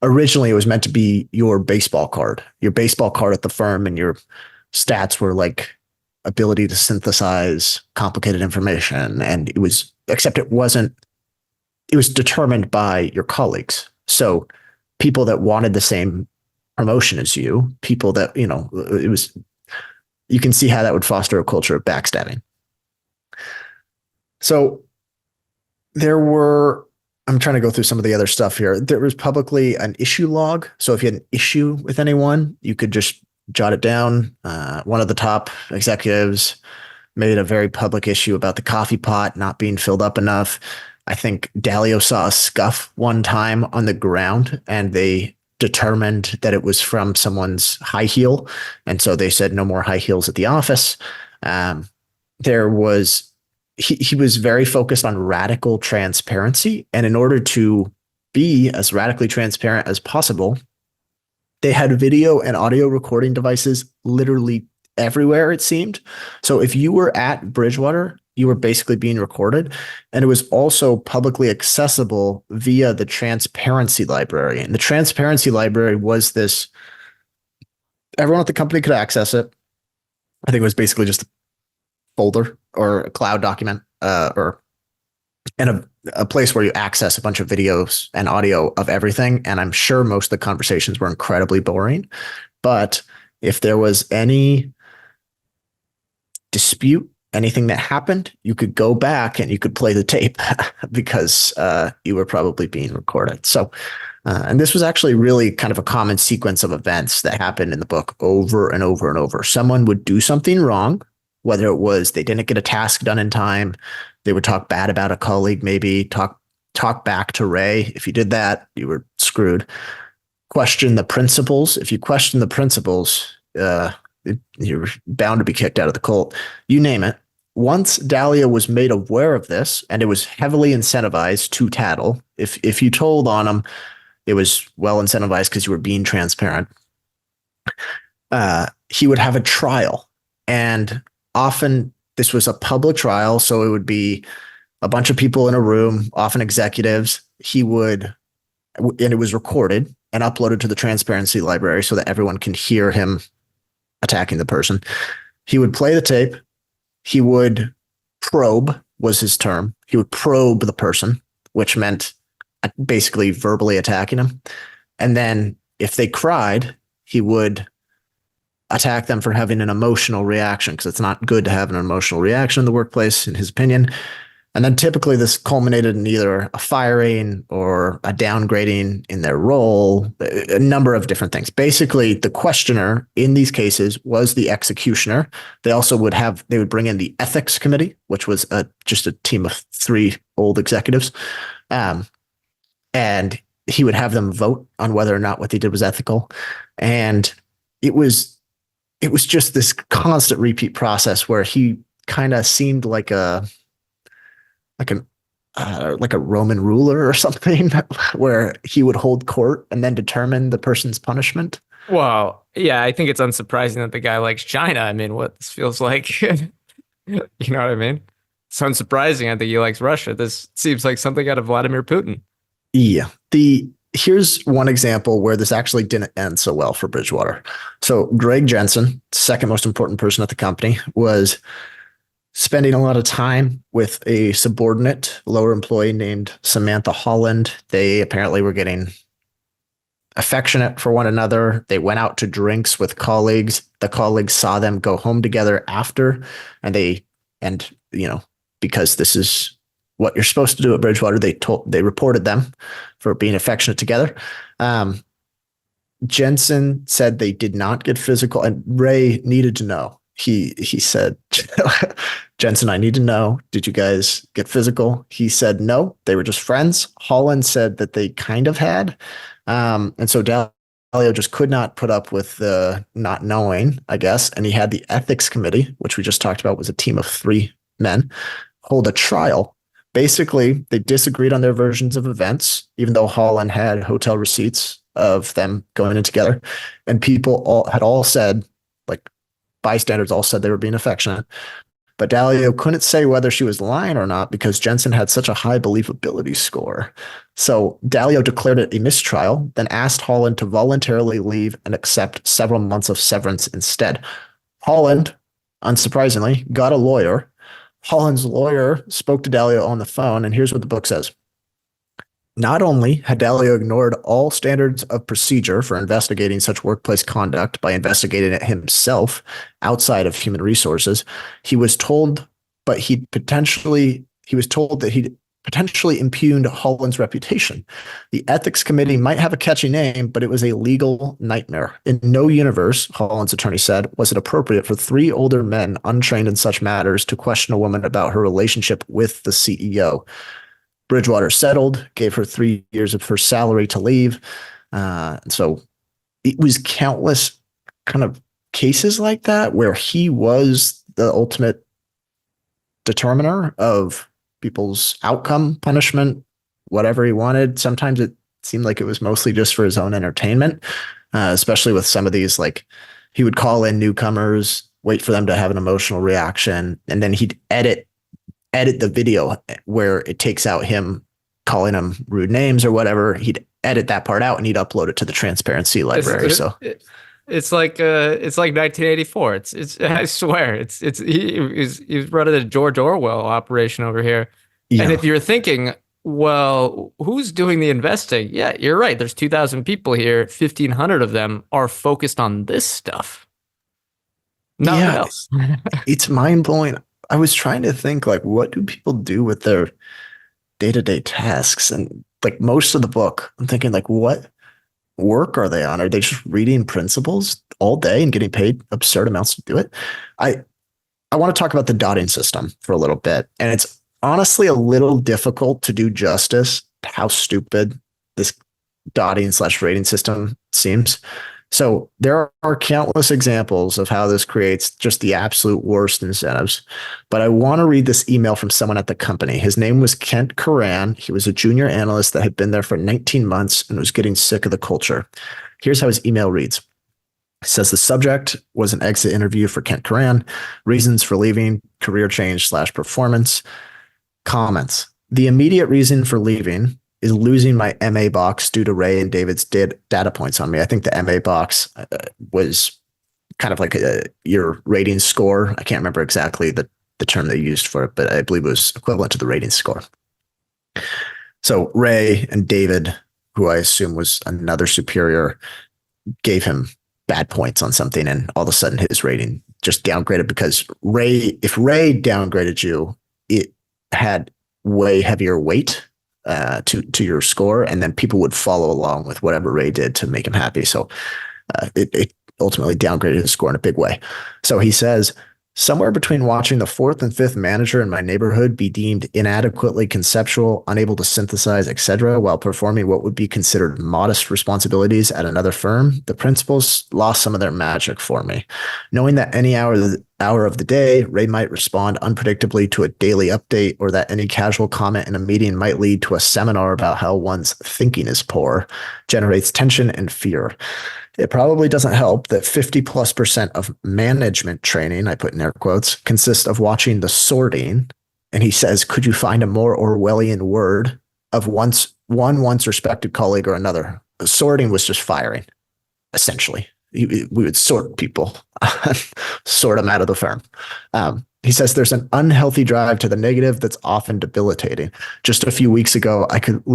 Originally, it was meant to be your baseball card at the firm, and your stats were like ability to synthesize complicated information. And it was determined by your colleagues. So people that wanted the same promotion as you, people that, you can see how that would foster a culture of backstabbing. So I'm trying to go through some of the other stuff here. There was publicly an issue log. So if you had an issue with anyone, you could just jot it down. One of the top executives made a very public issue about the coffee pot not being filled up enough. I think Dalio saw a scuff one time on the ground, and they determined that it was from someone's high heel. And so they said no more high heels at the office. There was he was very focused on radical transparency. And in order to be as radically transparent as possible, they had video and audio recording devices literally everywhere, it seemed. So if you were at Bridgewater, you were basically being recorded. And it was also publicly accessible via the Transparency Library. And the Transparency Library was this, everyone at the company could access it. I think it was basically just a folder or a cloud document, or in a place where you access a bunch of videos and audio of everything. And I'm sure most of the conversations were incredibly boring. But if there was any dispute, anything that happened, you could go back and you could play the tape because you were probably being recorded. So, and this was actually really kind of a common sequence of events that happened in the book over and over and over. Someone would do something wrong, whether it was they didn't get a task done in time, they would talk bad about a colleague, maybe talk back to Ray. If you did that, you were screwed. Question the principles. If you question the principles, you're bound to be kicked out of the cult. You name it. Once Dalio was made aware of this, and it was heavily incentivized to tattle. If you told on him, it was well incentivized because you were being transparent. He would have a trial, and often this was a public trial, so it would be a bunch of people in a room, often executives. And it was recorded and uploaded to the Transparency Library so that everyone can hear him attacking the person. He would play the tape. He would probe, was his term. He would probe the person, which meant basically verbally attacking him. And then if they cried, he would attack them for having an emotional reaction, because it's not good to have an emotional reaction in the workplace, in his opinion. And then typically this culminated in either a firing or a downgrading in their role, a number of different things. Basically, the questioner in these cases was the executioner. They also would bring in the ethics committee, which was just a team of 3 old executives. And he would have them vote on whether or not what they did was ethical. And it was just this constant repeat process where he kind of seemed like a Roman ruler or something, where he would hold court and then determine the person's punishment. Well, yeah, I think it's unsurprising that the guy likes China. I mean, what this feels like, you know what I mean? It's unsurprising. I think he likes Russia. This seems like something out of Vladimir Putin. Yeah. Here's one example where this actually didn't end so well for Bridgewater. So Greg Jensen, second most important person at the company, was spending a lot of time with a subordinate lower employee named Samantha Holland. They apparently were getting affectionate for one another. They went out to drinks with colleagues. The colleagues saw them go home together after, and because this is what you're supposed to do at Bridgewater, they reported them for being affectionate together. Jensen said they did not get physical, and Ray needed to know. He said, Jensen, I need to know, did you guys get physical? He said, no, they were just friends. Holland said that they kind of had. And so Dalio just could not put up with the not knowing, I guess. And he had the ethics committee, which we just talked about was a team of 3 men, hold a trial. Basically, they disagreed on their versions of events, even though Holland had hotel receipts of them going in together. And people had all said, like, bystanders all said they were being affectionate. But Dalio couldn't say whether she was lying or not because Jensen had such a high believability score. So Dalio declared it a mistrial, then asked Holland to voluntarily leave and accept several months of severance instead. Holland, unsurprisingly, got a lawyer. Holland's lawyer spoke to Dalio on the phone, and here's what the book says. Not only had Dalio ignored all standards of procedure for investigating such workplace conduct by investigating it himself outside of human resources, he was told that he'd potentially impugned Holland's reputation. The ethics committee might have a catchy name, but it was a legal nightmare. In no universe, Holland's attorney said, was it appropriate for 3 older men untrained in such matters to question a woman about her relationship with the CEO. Bridgewater settled, gave her 3 years of her salary to leave. So it was countless kind of cases like that where he was the ultimate determiner of people's outcome, punishment, whatever he wanted. Sometimes it seemed like it was mostly just for his own entertainment, especially with some of these, like he would call in newcomers, wait for them to have an emotional reaction, and then he'd edit the video where it takes out him calling them rude names or whatever. He'd edit that part out and he'd upload it to the transparency library. It's like 1984. It's I swear he's running a George Orwell operation over here. Yeah. And if you're thinking, well, who's doing the investing? Yeah, you're right. There's 2,000 people here. 1,500 of them are focused on this stuff. Nothing else. It's mind blowing. I was trying to think, like, what do people do with their day-to-day tasks? And like most of the book, I'm thinking, like, what work are they on? Are they just reading principles all day and getting paid absurd amounts to do it? I want to talk about the dotting system for a little bit. And it's honestly a little difficult to do justice to how stupid this dotting/rating system seems. So there are countless examples of how this creates just the absolute worst incentives. But I want to read this email from someone at the company. His name was Kent Coran. He was a junior analyst that had been there for 19 months and was getting sick of the culture. Here's how his email reads. It says the subject was an exit interview for Kent Coran. Reasons for leaving, career change/performance. Comments. The immediate reason for leaving is losing my MA box due to Ray and David's data points on me. I think the MA box was kind of like your rating score. I can't remember exactly the term they used for it, but I believe it was equivalent to the rating score. So Ray and David, who I assume was another superior, gave him bad points on something, and all of a sudden his rating just downgraded because if Ray downgraded you, it had way heavier weight to your score, and then people would follow along with whatever Ray did to make him happy. So it ultimately downgraded his score in a big way. So he says, somewhere between watching the fourth and fifth manager in my neighborhood be deemed inadequately conceptual, unable to synthesize, etc., while performing what would be considered modest responsibilities at another firm, the principals lost some of their magic for me. Knowing that any hour of the day, Ray might respond unpredictably to a daily update, or that any casual comment in a meeting might lead to a seminar about how one's thinking is poor, generates tension and fear. It probably doesn't help that 50+% of management training, I put in air quotes, consists of watching the sorting. And he says, could you find a more Orwellian word of once respected colleague or another? Sorting was just firing, essentially. We would sort people, sort them out of the firm. He says there's an unhealthy drive to the negative that's often debilitating. Just a few weeks ago, I couldn't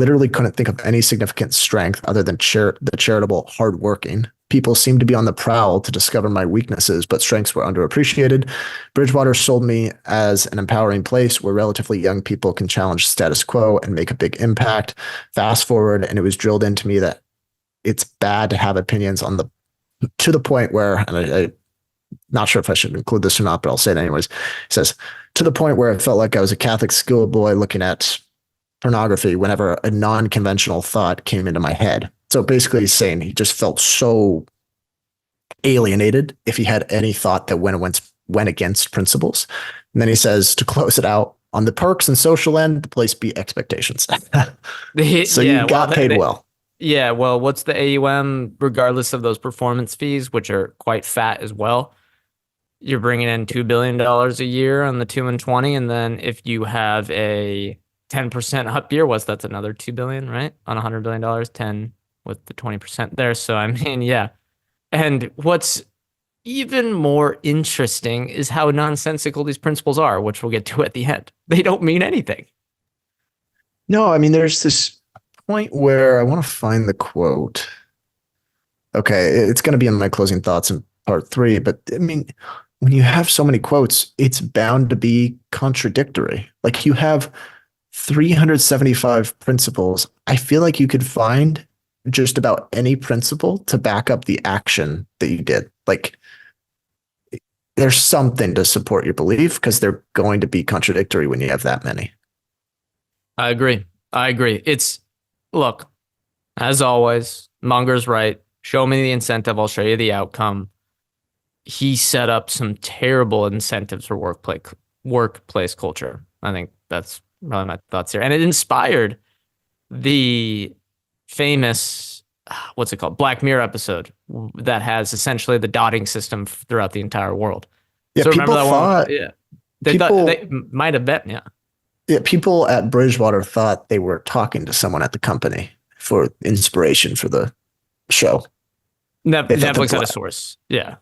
think of any significant strength other than the charitable hardworking. People seemed to be on the prowl to discover my weaknesses, but strengths were underappreciated. Bridgewater sold me as an empowering place where relatively young people can challenge status quo and make a big impact. Fast forward, and it was drilled into me that it's bad to have opinions to the point where, and I'm not sure if I should include this or not, but I'll say it anyways. It says, to the point where it felt like I was a Catholic schoolboy looking at pornography whenever a non-conventional thought came into my head. So basically he's saying he just felt so alienated if he had any thought that went against principles. And then he says, to close it out, on the perks and social end, the place beat expectations. So you got paid well. Yeah, well, what's the AUM, regardless of those performance fees, which are quite fat as well? You're bringing in $2 billion a year on the 2 and 20. And then if you have a 10% up year, that's another $2 billion, right? On $100 billion, 10 with the 20% there. So, I mean, yeah. And what's even more interesting is how nonsensical these principles are, which we'll get to at the end. They don't mean anything. No, I mean, there's this point where I want to find the quote. Okay, it's going to be in my closing thoughts in part 3, but I mean, when you have so many quotes, it's bound to be contradictory. Like you have 375 principles. I feel like you could find just about any principle to back up the action that you did. Like there's something to support your belief because they're going to be contradictory when you have that many. I agree. Look, as always, Munger's right. Show me the incentive. I'll show you the outcome. He set up some terrible incentives for workplace culture. I think that's probably my thoughts here. And it inspired the famous, what's it called? Black Mirror episode that has essentially the dotting system throughout the entire world. Yeah, So people remember that thought one? Yeah. They thought people they might have been, yeah. yeah, people at Bridgewater thought they were talking to someone at the company for inspiration for the show. They thought Netflix had a source. Yeah.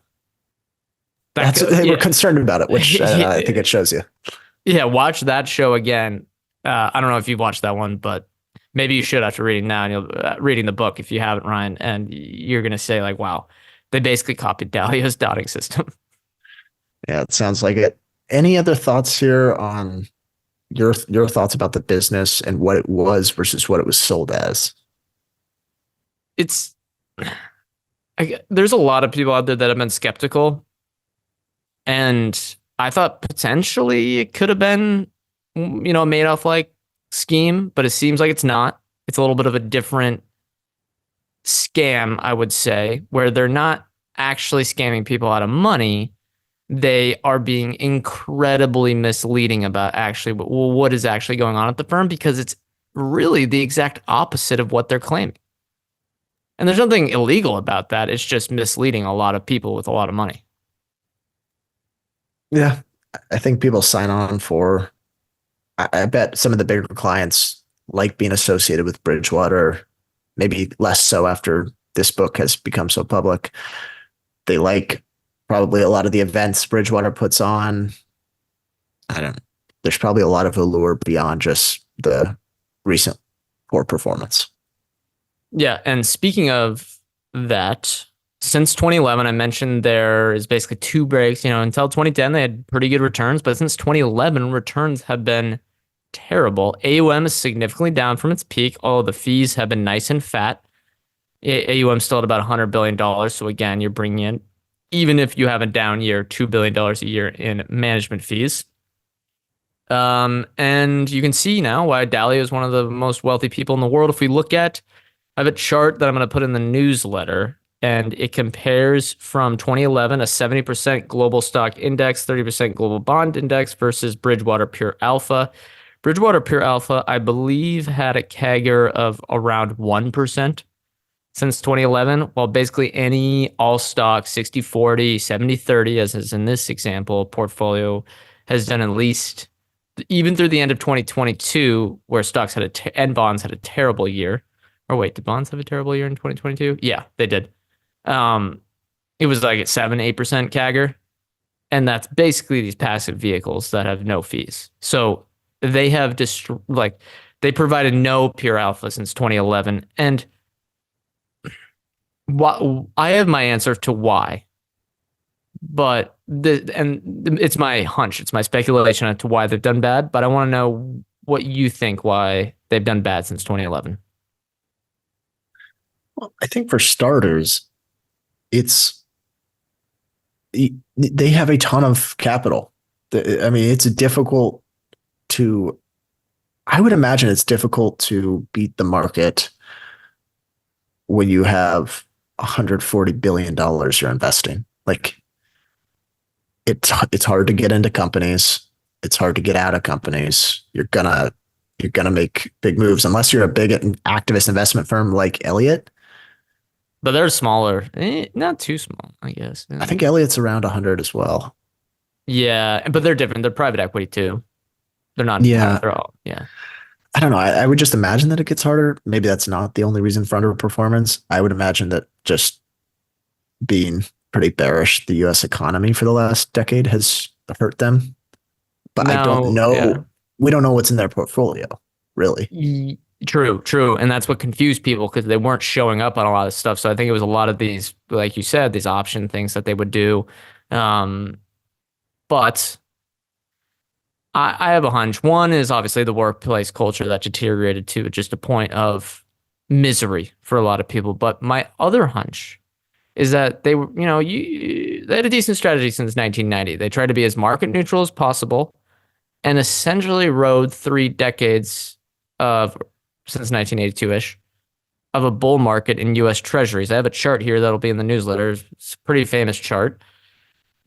They were concerned about it, which I think it shows you. Yeah, watch that show again. I don't know if you've watched that one, but maybe you should after reading now and you'll reading the book if you haven't, Ryan, and you're gonna say like, wow, they basically copied Dalio's dotting system. Yeah, it sounds like it. Any other thoughts here on your thoughts about the business and what it was versus what it was sold as? There's a lot of people out there that have been skeptical, and I thought potentially it could have been, a Madoff-like scheme, but it seems like it's not. It's a little bit of a different scam, I would say, where they're not actually scamming people out of money. They are being incredibly misleading about actually what is actually going on at the firm, because it's really the exact opposite of what they're claiming. And there's nothing illegal about that. It's just misleading a lot of people with a lot of money. Yeah, I think people sign on for, I bet some of the bigger clients like being associated with Bridgewater, maybe less so after this book has become so public. They like probably a lot of the events Bridgewater puts on. There's probably a lot of allure beyond just the recent poor performance. Yeah. And speaking of that, since 2011, I mentioned there is basically two breaks. Until 2010, they had pretty good returns, but since 2011, returns have been terrible. AUM is significantly down from its peak, although the fees have been nice and fat. AUM still at about $100 billion. So again, you're bringing in, even if you have a down year, $2 billion a year in management fees. And you can see now why Dalio is one of the most wealthy people in the world. If we look at, I have a chart that I'm going to put in the newsletter, and it compares from 2011, a 70% global stock index, 30% global bond index versus Bridgewater Pure Alpha. Bridgewater Pure Alpha, I believe, had a CAGR of around 1% since 2011, while basically any all stock 60-40, 70-30, as is in this example, portfolio has done at least, even through the end of 2022, where stocks had and bonds had a terrible year. Or wait, did bonds have a terrible year in 2022? Yeah, they did. It was like a 7-8% CAGR. And that's basically these passive vehicles that have no fees. So they have they provided no pure alpha since 2011. And I have my answer to why. But it's my hunch, it's my speculation as to why they've done bad. But I want to know what you think why they've done bad since 2011. Well, I think for starters, they have a ton of capital. I mean, I would imagine it's difficult to beat the market when you have $140 billion you're investing. Like, it's hard to get into companies. It's hard to get out of companies. You're gonna make big moves unless you're a big activist investment firm like Elliott. But they're smaller, not too small, I guess. I think Elliott's around 100 as well. Yeah, but they're different. They're private equity too. They're not. Yeah, they're all. Yeah. I don't know. I would just imagine that it gets harder. Maybe that's not the only reason for underperformance. I would imagine that just being pretty bearish, the U.S. economy for the last decade has hurt them. But I don't know. Yeah. We don't know what's in their portfolio, really. True. And that's what confused people, because they weren't showing up on a lot of stuff. So I think it was a lot of these, like you said, these option things that they would do. But I have a hunch. One is obviously the workplace culture that deteriorated to just a point of misery for a lot of people. But my other hunch is that they were, they had a decent strategy since 1990. They tried to be as market neutral as possible and essentially rode 3 decades of, since 1982-ish, of a bull market in U.S. Treasuries. I have a chart here that'll be in the newsletter. It's a pretty famous chart.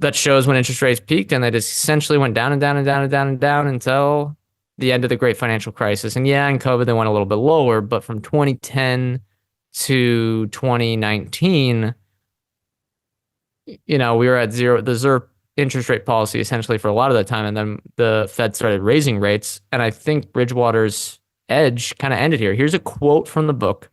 that shows when interest rates peaked, and they just essentially went down and down and down and down and down until the end of the great financial crisis. And yeah, in COVID, they went a little bit lower, but from 2010 to 2019, we were at zero, the zero interest rate policy essentially for a lot of that time. And then the Fed started raising rates. And I think Bridgewater's edge kind of ended here. Here's a quote from the book.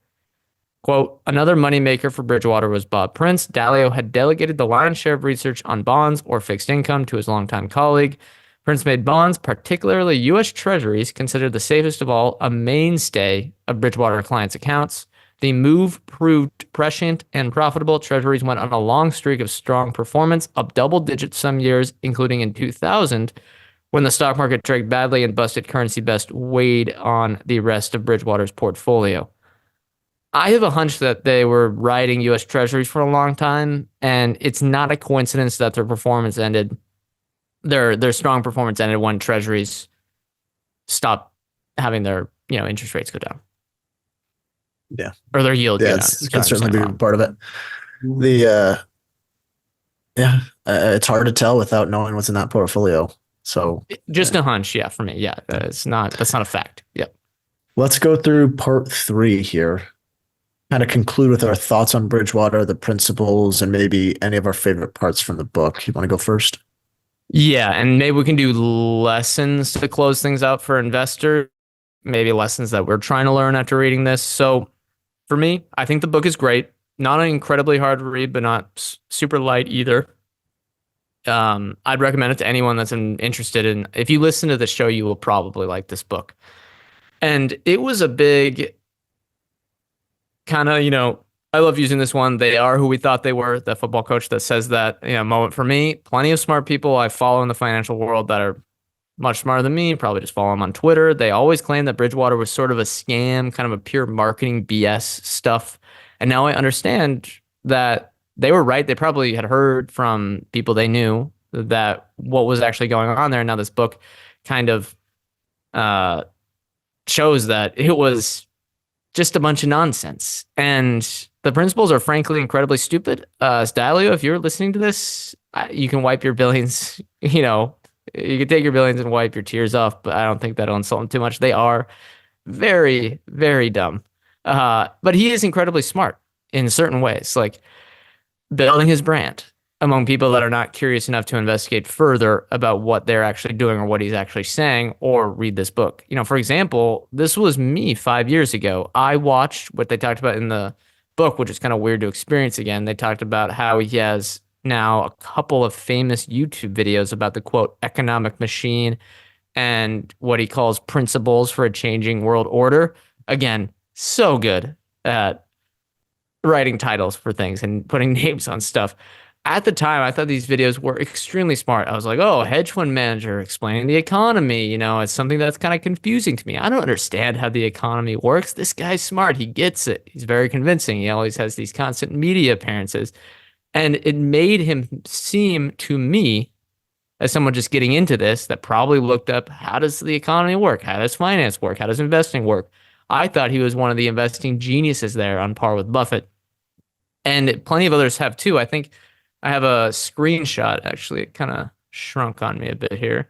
Quote, another moneymaker for Bridgewater was Bob Prince. Dalio had delegated the lion's share of research on bonds or fixed income to his longtime colleague. Prince made bonds, particularly U.S. Treasuries, considered the safest of all, a mainstay of Bridgewater clients' accounts. The move proved prescient and profitable. Treasuries went on a long streak of strong performance, up double digits some years, including in 2000, when the stock market dragged badly and busted currency best weighed on the rest of Bridgewater's portfolio. I have a hunch that they were riding U.S. Treasuries for a long time, and it's not a coincidence that their performance ended. Their strong performance ended when Treasuries stopped having their interest rates go down. Yeah, or their yield go down. It can certainly be part of it. It's hard to tell without knowing what's in that portfolio. So just a hunch, for me, that's not a fact. Yep. Let's go through part 3 here. Kind of conclude with our thoughts on Bridgewater, the principles, and maybe any of our favorite parts from the book. You want to go first? Yeah, and maybe we can do lessons to close things out for investors, maybe lessons that we're trying to learn after reading this. So for me, I think the book is great. Not incredibly hard to read, but not super light either. I'd recommend it to anyone that's interested in, if you listen to the show, you will probably like this book. And it was a big kind of, I love using this one. They are who we thought they were. The football coach that says that, moment for me. Plenty of smart people I follow in the financial world that are much smarter than me. Probably just follow them on Twitter. They always claim that Bridgewater was sort of a scam, kind of a pure marketing BS stuff. And now I understand that they were right. They probably had heard from people they knew that what was actually going on there. Now this book kind of shows that it was just a bunch of nonsense. And the principles are frankly incredibly stupid. Dalio, if you're listening to this, you can wipe your billions, you can take your billions and wipe your tears off, but I don't think that'll insult them too much. They are very, very dumb. But he is incredibly smart in certain ways, like building his brand among people that are not curious enough to investigate further about what they're actually doing or what he's actually saying or read this book. For example, this was me 5 years ago. I watched what they talked about in the book, which is kind of weird to experience again. They talked about how he has now a couple of famous YouTube videos about the quote economic machine and what he calls principles for a changing world order. Again, so good at writing titles for things and putting names on stuff. At the time, I thought these videos were extremely smart. I was like, oh, hedge fund manager explaining the economy. It's something that's kind of confusing to me. I don't understand how the economy works. This guy's smart. He gets it. He's very convincing. He always has these constant media appearances. And it made him seem to me, as someone just getting into this, that probably looked up, how does the economy work? How does finance work? How does investing work? I thought he was one of the investing geniuses there, on par with Buffett. And plenty of others have too. I think I have a screenshot, actually. It kind of shrunk on me a bit here.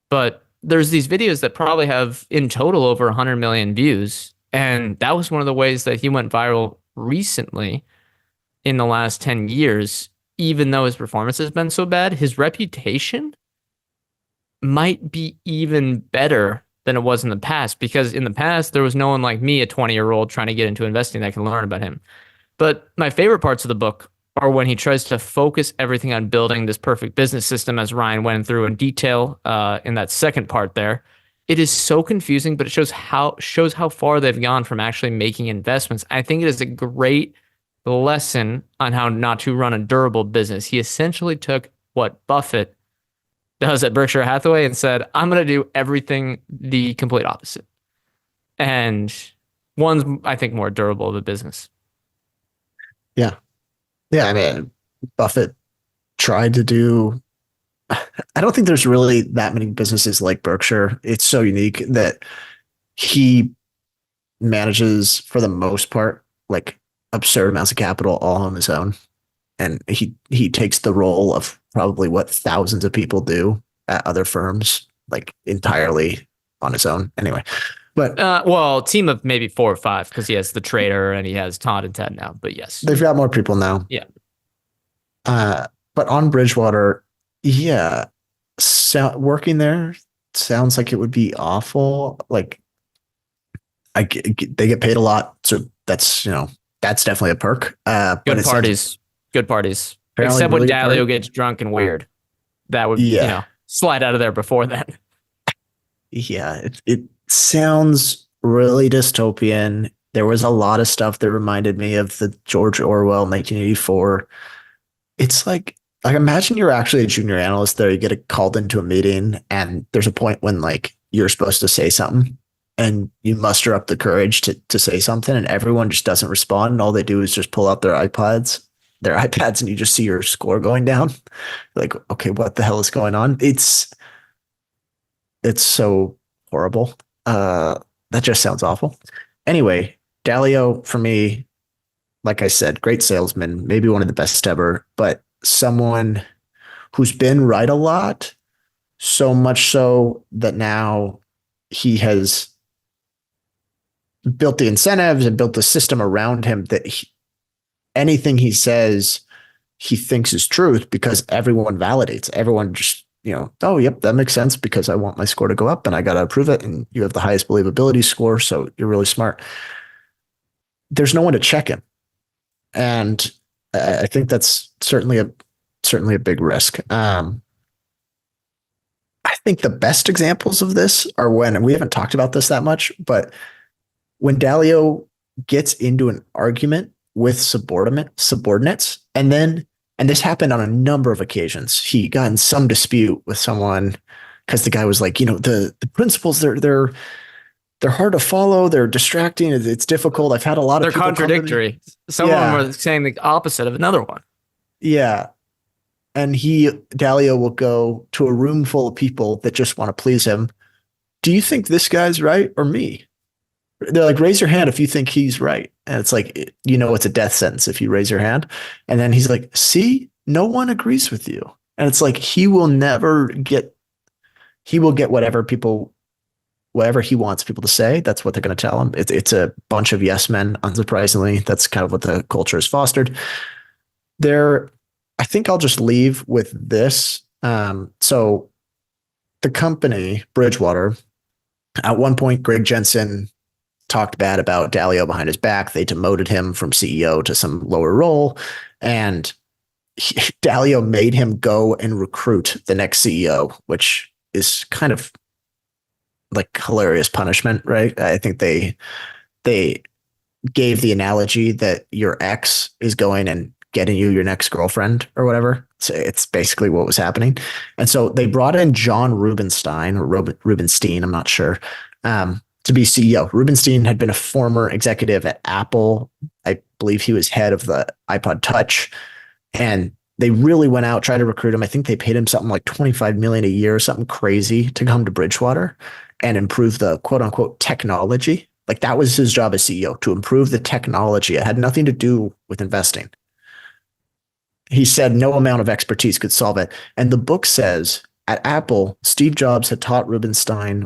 But there's these videos that probably have in total over 100 million views. And that was one of the ways that he went viral recently in the last 10 years. Even though his performance has been so bad, his reputation might be even better than it was in the past. Because in the past, there was no one like me, a 20-year-old trying to get into investing, that can learn about him. But my favorite parts of the book are when he tries to focus everything on building this perfect business system, as Ryan went through in detail in that second part there. It is so confusing, but it shows how far they've gone from actually making investments. I think it is a great lesson on how not to run a durable business. He essentially took what Buffett does at Berkshire Hathaway and said, I'm going to do everything the complete opposite. And one's, I think, more durable of a business. Yeah. Yeah, I mean, Buffett tried to do, I don't think there's really that many businesses like Berkshire. It's so unique that he manages, for the most part, like absurd amounts of capital all on his own. and he takes the role of probably what thousands of people do at other firms, like entirely on his own. Anyway, but well, team of maybe 4 or 5 because he has the trader and he has Todd and Ted now. But yes, they've got more people now. Yeah. But on Bridgewater, yeah, working there sounds like it would be awful. Like, they get paid a lot, so that's that's definitely a perk. Good parties, good parties. Apparently Except when really Dalio gets drunk and weird, that would slide out of there before then. Yeah, it sounds really dystopian. There was a lot of stuff that reminded me of the George Orwell 1984. It's like imagine you're actually a junior analyst there. You get called into a meeting, and there's a point when like you're supposed to say something, and you muster up the courage to say something, and everyone just doesn't respond. And all they do is just pull out their iPads, and you just see your score going down. Like, okay, what the hell is going on? It's so horrible. That just sounds awful. Anyway, Dalio, for me, like I said, great salesman, maybe one of the best ever, but someone who's been right a lot, so much so that now he has built the incentives and built the system around him that anything he says, he thinks is truth because everyone validates. Everyone just, oh, yep, that makes sense because I want my score to go up and I got to approve it. And you have the highest believability score, so you're really smart. There's no one to check him. And I think that's certainly a big risk. I think the best examples of this are when, and we haven't talked about this that much, but when Dalio gets into an argument with subordinates, and this happened on a number of occasions. He got in some dispute with someone because the guy was like, the principles, they're hard to follow. They're distracting. It's difficult. I've had a lot of people contradictory. Some of them are saying the opposite of another one. Yeah. And Dalio will go to a room full of people that just want to please him. Do you think this guy's right or me? They're like, raise your hand if you think he's right. And it's like, it's a death sentence if you raise your hand. And then he's like, see, no one agrees with you. And it's like, he will get whatever he wants people to say. That's what they're going to tell him. It's a bunch of yes men, unsurprisingly. That's kind of what the culture has fostered. I think I'll just leave with this. So the company, Bridgewater, at one point, Greg Jensen talked bad about Dalio behind his back. They demoted him from CEO to some lower role. And Dalio made him go and recruit the next CEO, which is kind of like hilarious punishment, right? I think they gave the analogy that your ex is going and getting you your next girlfriend or whatever. So it's basically what was happening. And so they brought in John Rubenstein or Rubenstein, I'm not sure, to be CEO. Rubenstein had been a former executive at Apple. I believe he was head of the iPod Touch. And they really went out, tried to recruit him. I think they paid him something like $25 million a year, something crazy, to come to Bridgewater and improve the quote unquote technology. Like, that was his job as CEO, to improve the technology. It had nothing to do with investing. He said no amount of expertise could solve it. And the book says at Apple, Steve Jobs had taught Rubenstein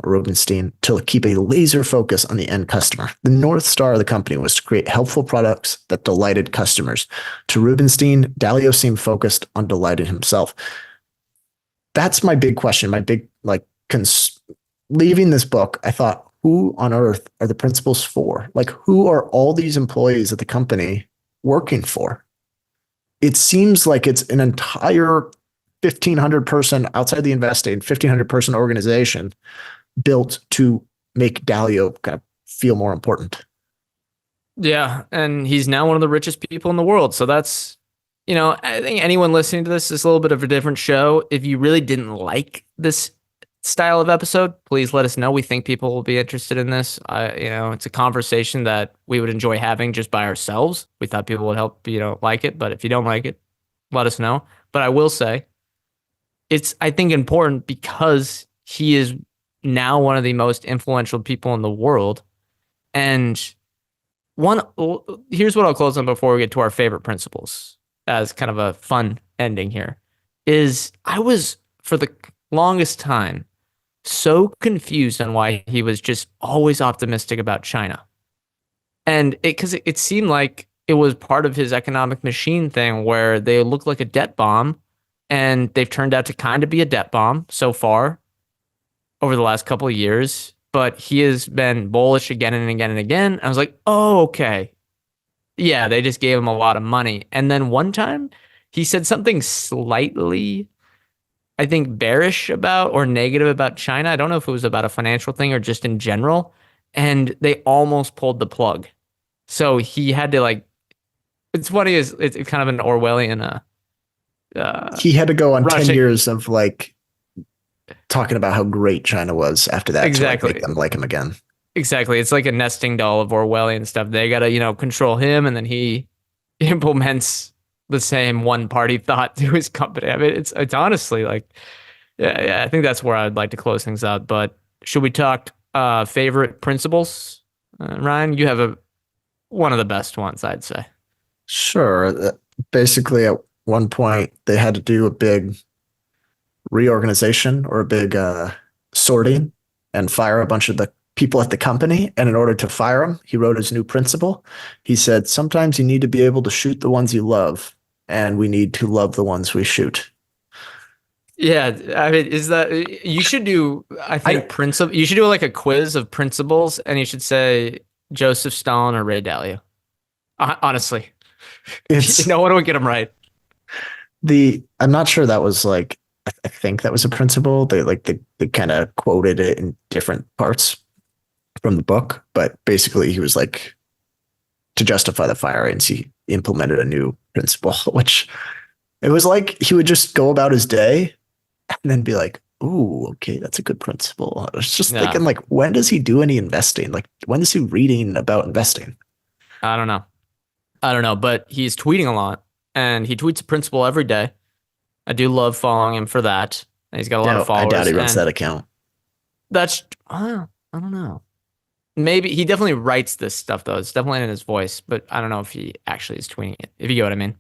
to keep a laser focus on the end customer. The North Star of the company was to create helpful products that delighted customers. To Rubenstein, Dalio seemed focused on delighting himself. That's my big question. Leaving this book, I thought, who on earth are the principals for? Like, who are all these employees at the company working for? It seems like it's an entire 1,500 person outside the investing, 1,500 person organization built to make Dalio kind of feel more important. Yeah. And he's now one of the richest people in the world. So that's, I think anyone listening to this is a little bit of a different show. If you really didn't like this style of episode, please let us know. We think people will be interested in this. It's a conversation that we would enjoy having just by ourselves. We thought people would help, like it, but if you don't like it, let us know. But I will say it's, I think, important because he is now one of the most influential people in the world. And here's what I'll close on before we get to our favorite principles. as kind of a fun ending here, is I was for the longest time so confused on why he was just always optimistic about China. And because it seemed like it was part of his economic machine thing where they look like a debt bomb, and they've turned out to kind of be a debt bomb so far over the last couple of years. But he has been bullish again and again and again. I was like, oh, okay. Yeah, they just gave him a lot of money. And then one time he said something slightly, I think, bearish about or negative about China. I don't know if it was about a financial thing or just in general. And they almost pulled the plug. So he had to like, it's funny, it's kind of an Orwellian. He had to go on 10 Rushing. years of like talking about how great China was after that to like, make them like him again. Exactly. It's like a nesting doll of Orwellian stuff. They got to, control him, and then he implements the same one party thought to his company. I mean, it's honestly like, yeah, I think that's where I'd like to close things out. But should we talk favorite principles? Ryan, you have one of the best ones, I'd say. Sure. Basically, at one point, they had to do a big reorganization or a big sorting and fire a bunch of the people at the company. And in order to fire them, he wrote his new principle. He said, sometimes you need to be able to shoot the ones you love, and we need to love the ones we shoot. Yeah, I mean, is that you should do? I think principle. You should do like a quiz of principles, and you should say Joseph Stalin or Ray Dalio. Honestly, no one would get them right. I'm not sure that was like. I think that was a principle. They kind of quoted it in different parts from the book, but basically he was like, to justify the firings, he implemented a new principle, which it was like he would just go about his day and then be like, ooh, okay, that's a good principle. I was just thinking, like, when does he do any investing? Like, when is he reading about investing? I don't know, but he's tweeting a lot, and he tweets a principle every day. I do love following him for that. He's got a lot of followers. I doubt he runs that account. I don't know. Maybe he definitely writes this stuff though. It's definitely in his voice, but I don't know if he actually is tweeting it, if you get what I mean.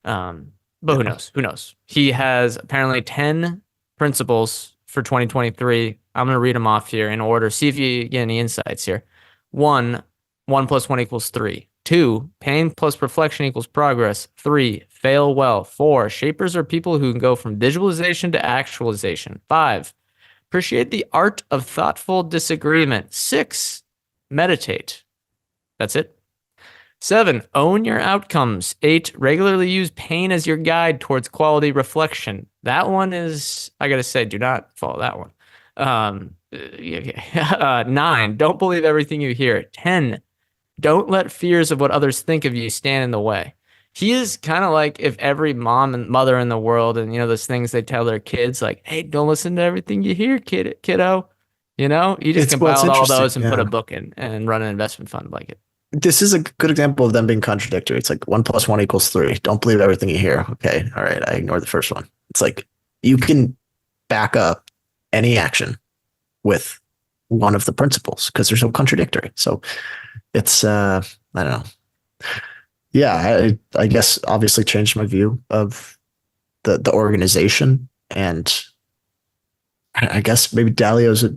But who knows? Who knows? He has apparently 10 principles for 2023. I'm going to read them off here in order. See if you get any insights here. 1, 1 + 1 = 3. 2, pain plus reflection equals progress. 3, fail well. 4, shapers are people who can go from visualization to actualization. 5, appreciate the art of thoughtful disagreement. 6, meditate. That's it. 7, own your outcomes. 8, regularly use pain as your guide towards quality reflection. That one is, I got to say, do not follow that one. 9, don't believe everything you hear. 10, don't let fears of what others think of you stand in the way. He is kind of like if every mom and mother in the world, and those things they tell their kids, like, hey, don't listen to everything you hear, kiddo. You just compiled all those and put a book in and run an investment fund like it. This is a good example of them being contradictory. It's like 1 + 1 = 3. Don't believe everything you hear. Okay. All right. I ignore the first one. It's like you can back up any action with one of the principles because they're so contradictory. So it's, I don't know. Yeah, I guess obviously changed my view of the organization. And I guess maybe Dalio's a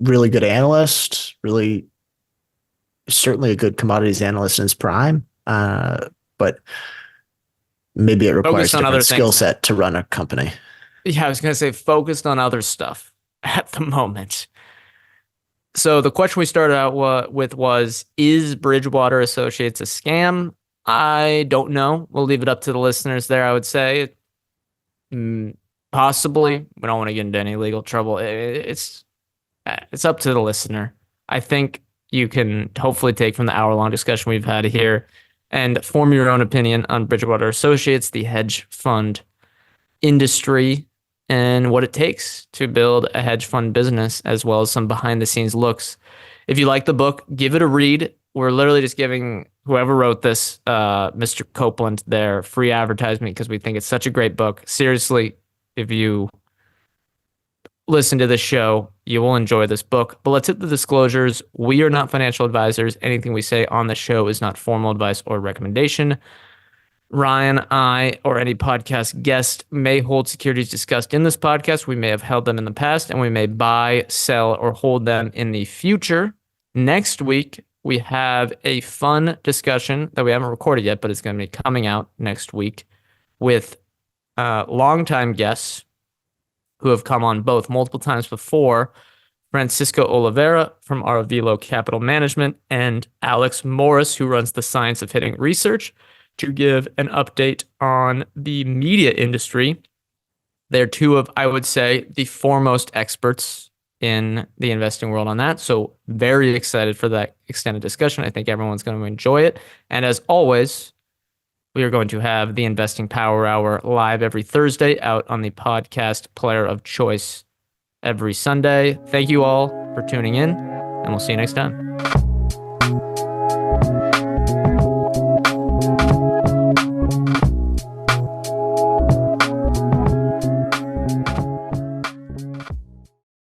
really good analyst, certainly a good commodities analyst in his prime. But maybe it requires a different skill set to run a company. Yeah, I was going to say focused on other stuff at the moment. So the question we started out with was, is Bridgewater Associates a scam? I don't know. We'll leave it up to the listeners there, I would say. Possibly. We don't want to get into any legal trouble. It's up to the listener. I think you can hopefully take from the hour-long discussion we've had here and form your own opinion on Bridgewater Associates, the hedge fund industry, and what it takes to build a hedge fund business, as well as some behind-the-scenes looks. If you like the book, give it a read. We're literally just giving whoever wrote this, Mr. Copeland, their free advertisement because we think it's such a great book. Seriously, if you listen to this show, you will enjoy this book. But let's hit the disclosures. We are not financial advisors. Anything we say on the show is not formal advice or recommendation. Ryan, I, or any podcast guest may hold securities discussed in this podcast. We may have held them in the past, and we may buy, sell, or hold them in the future. Next week, we have a fun discussion that we haven't recorded yet, but it's going to be coming out next week with longtime guests who have come on both multiple times before. Francisco Oliveira from Aravilo Capital Management and Alex Morris, who runs the Science of Hitting Research, to give an update on the media industry. They're two of, I would say, the foremost experts in the investing world on that. So very excited for that extended discussion. I think everyone's going to enjoy it. And as always, we are going to have the Investing Power Hour live every Thursday out on the podcast player of choice every Sunday. Thank you all for tuning in, and we'll see you next time.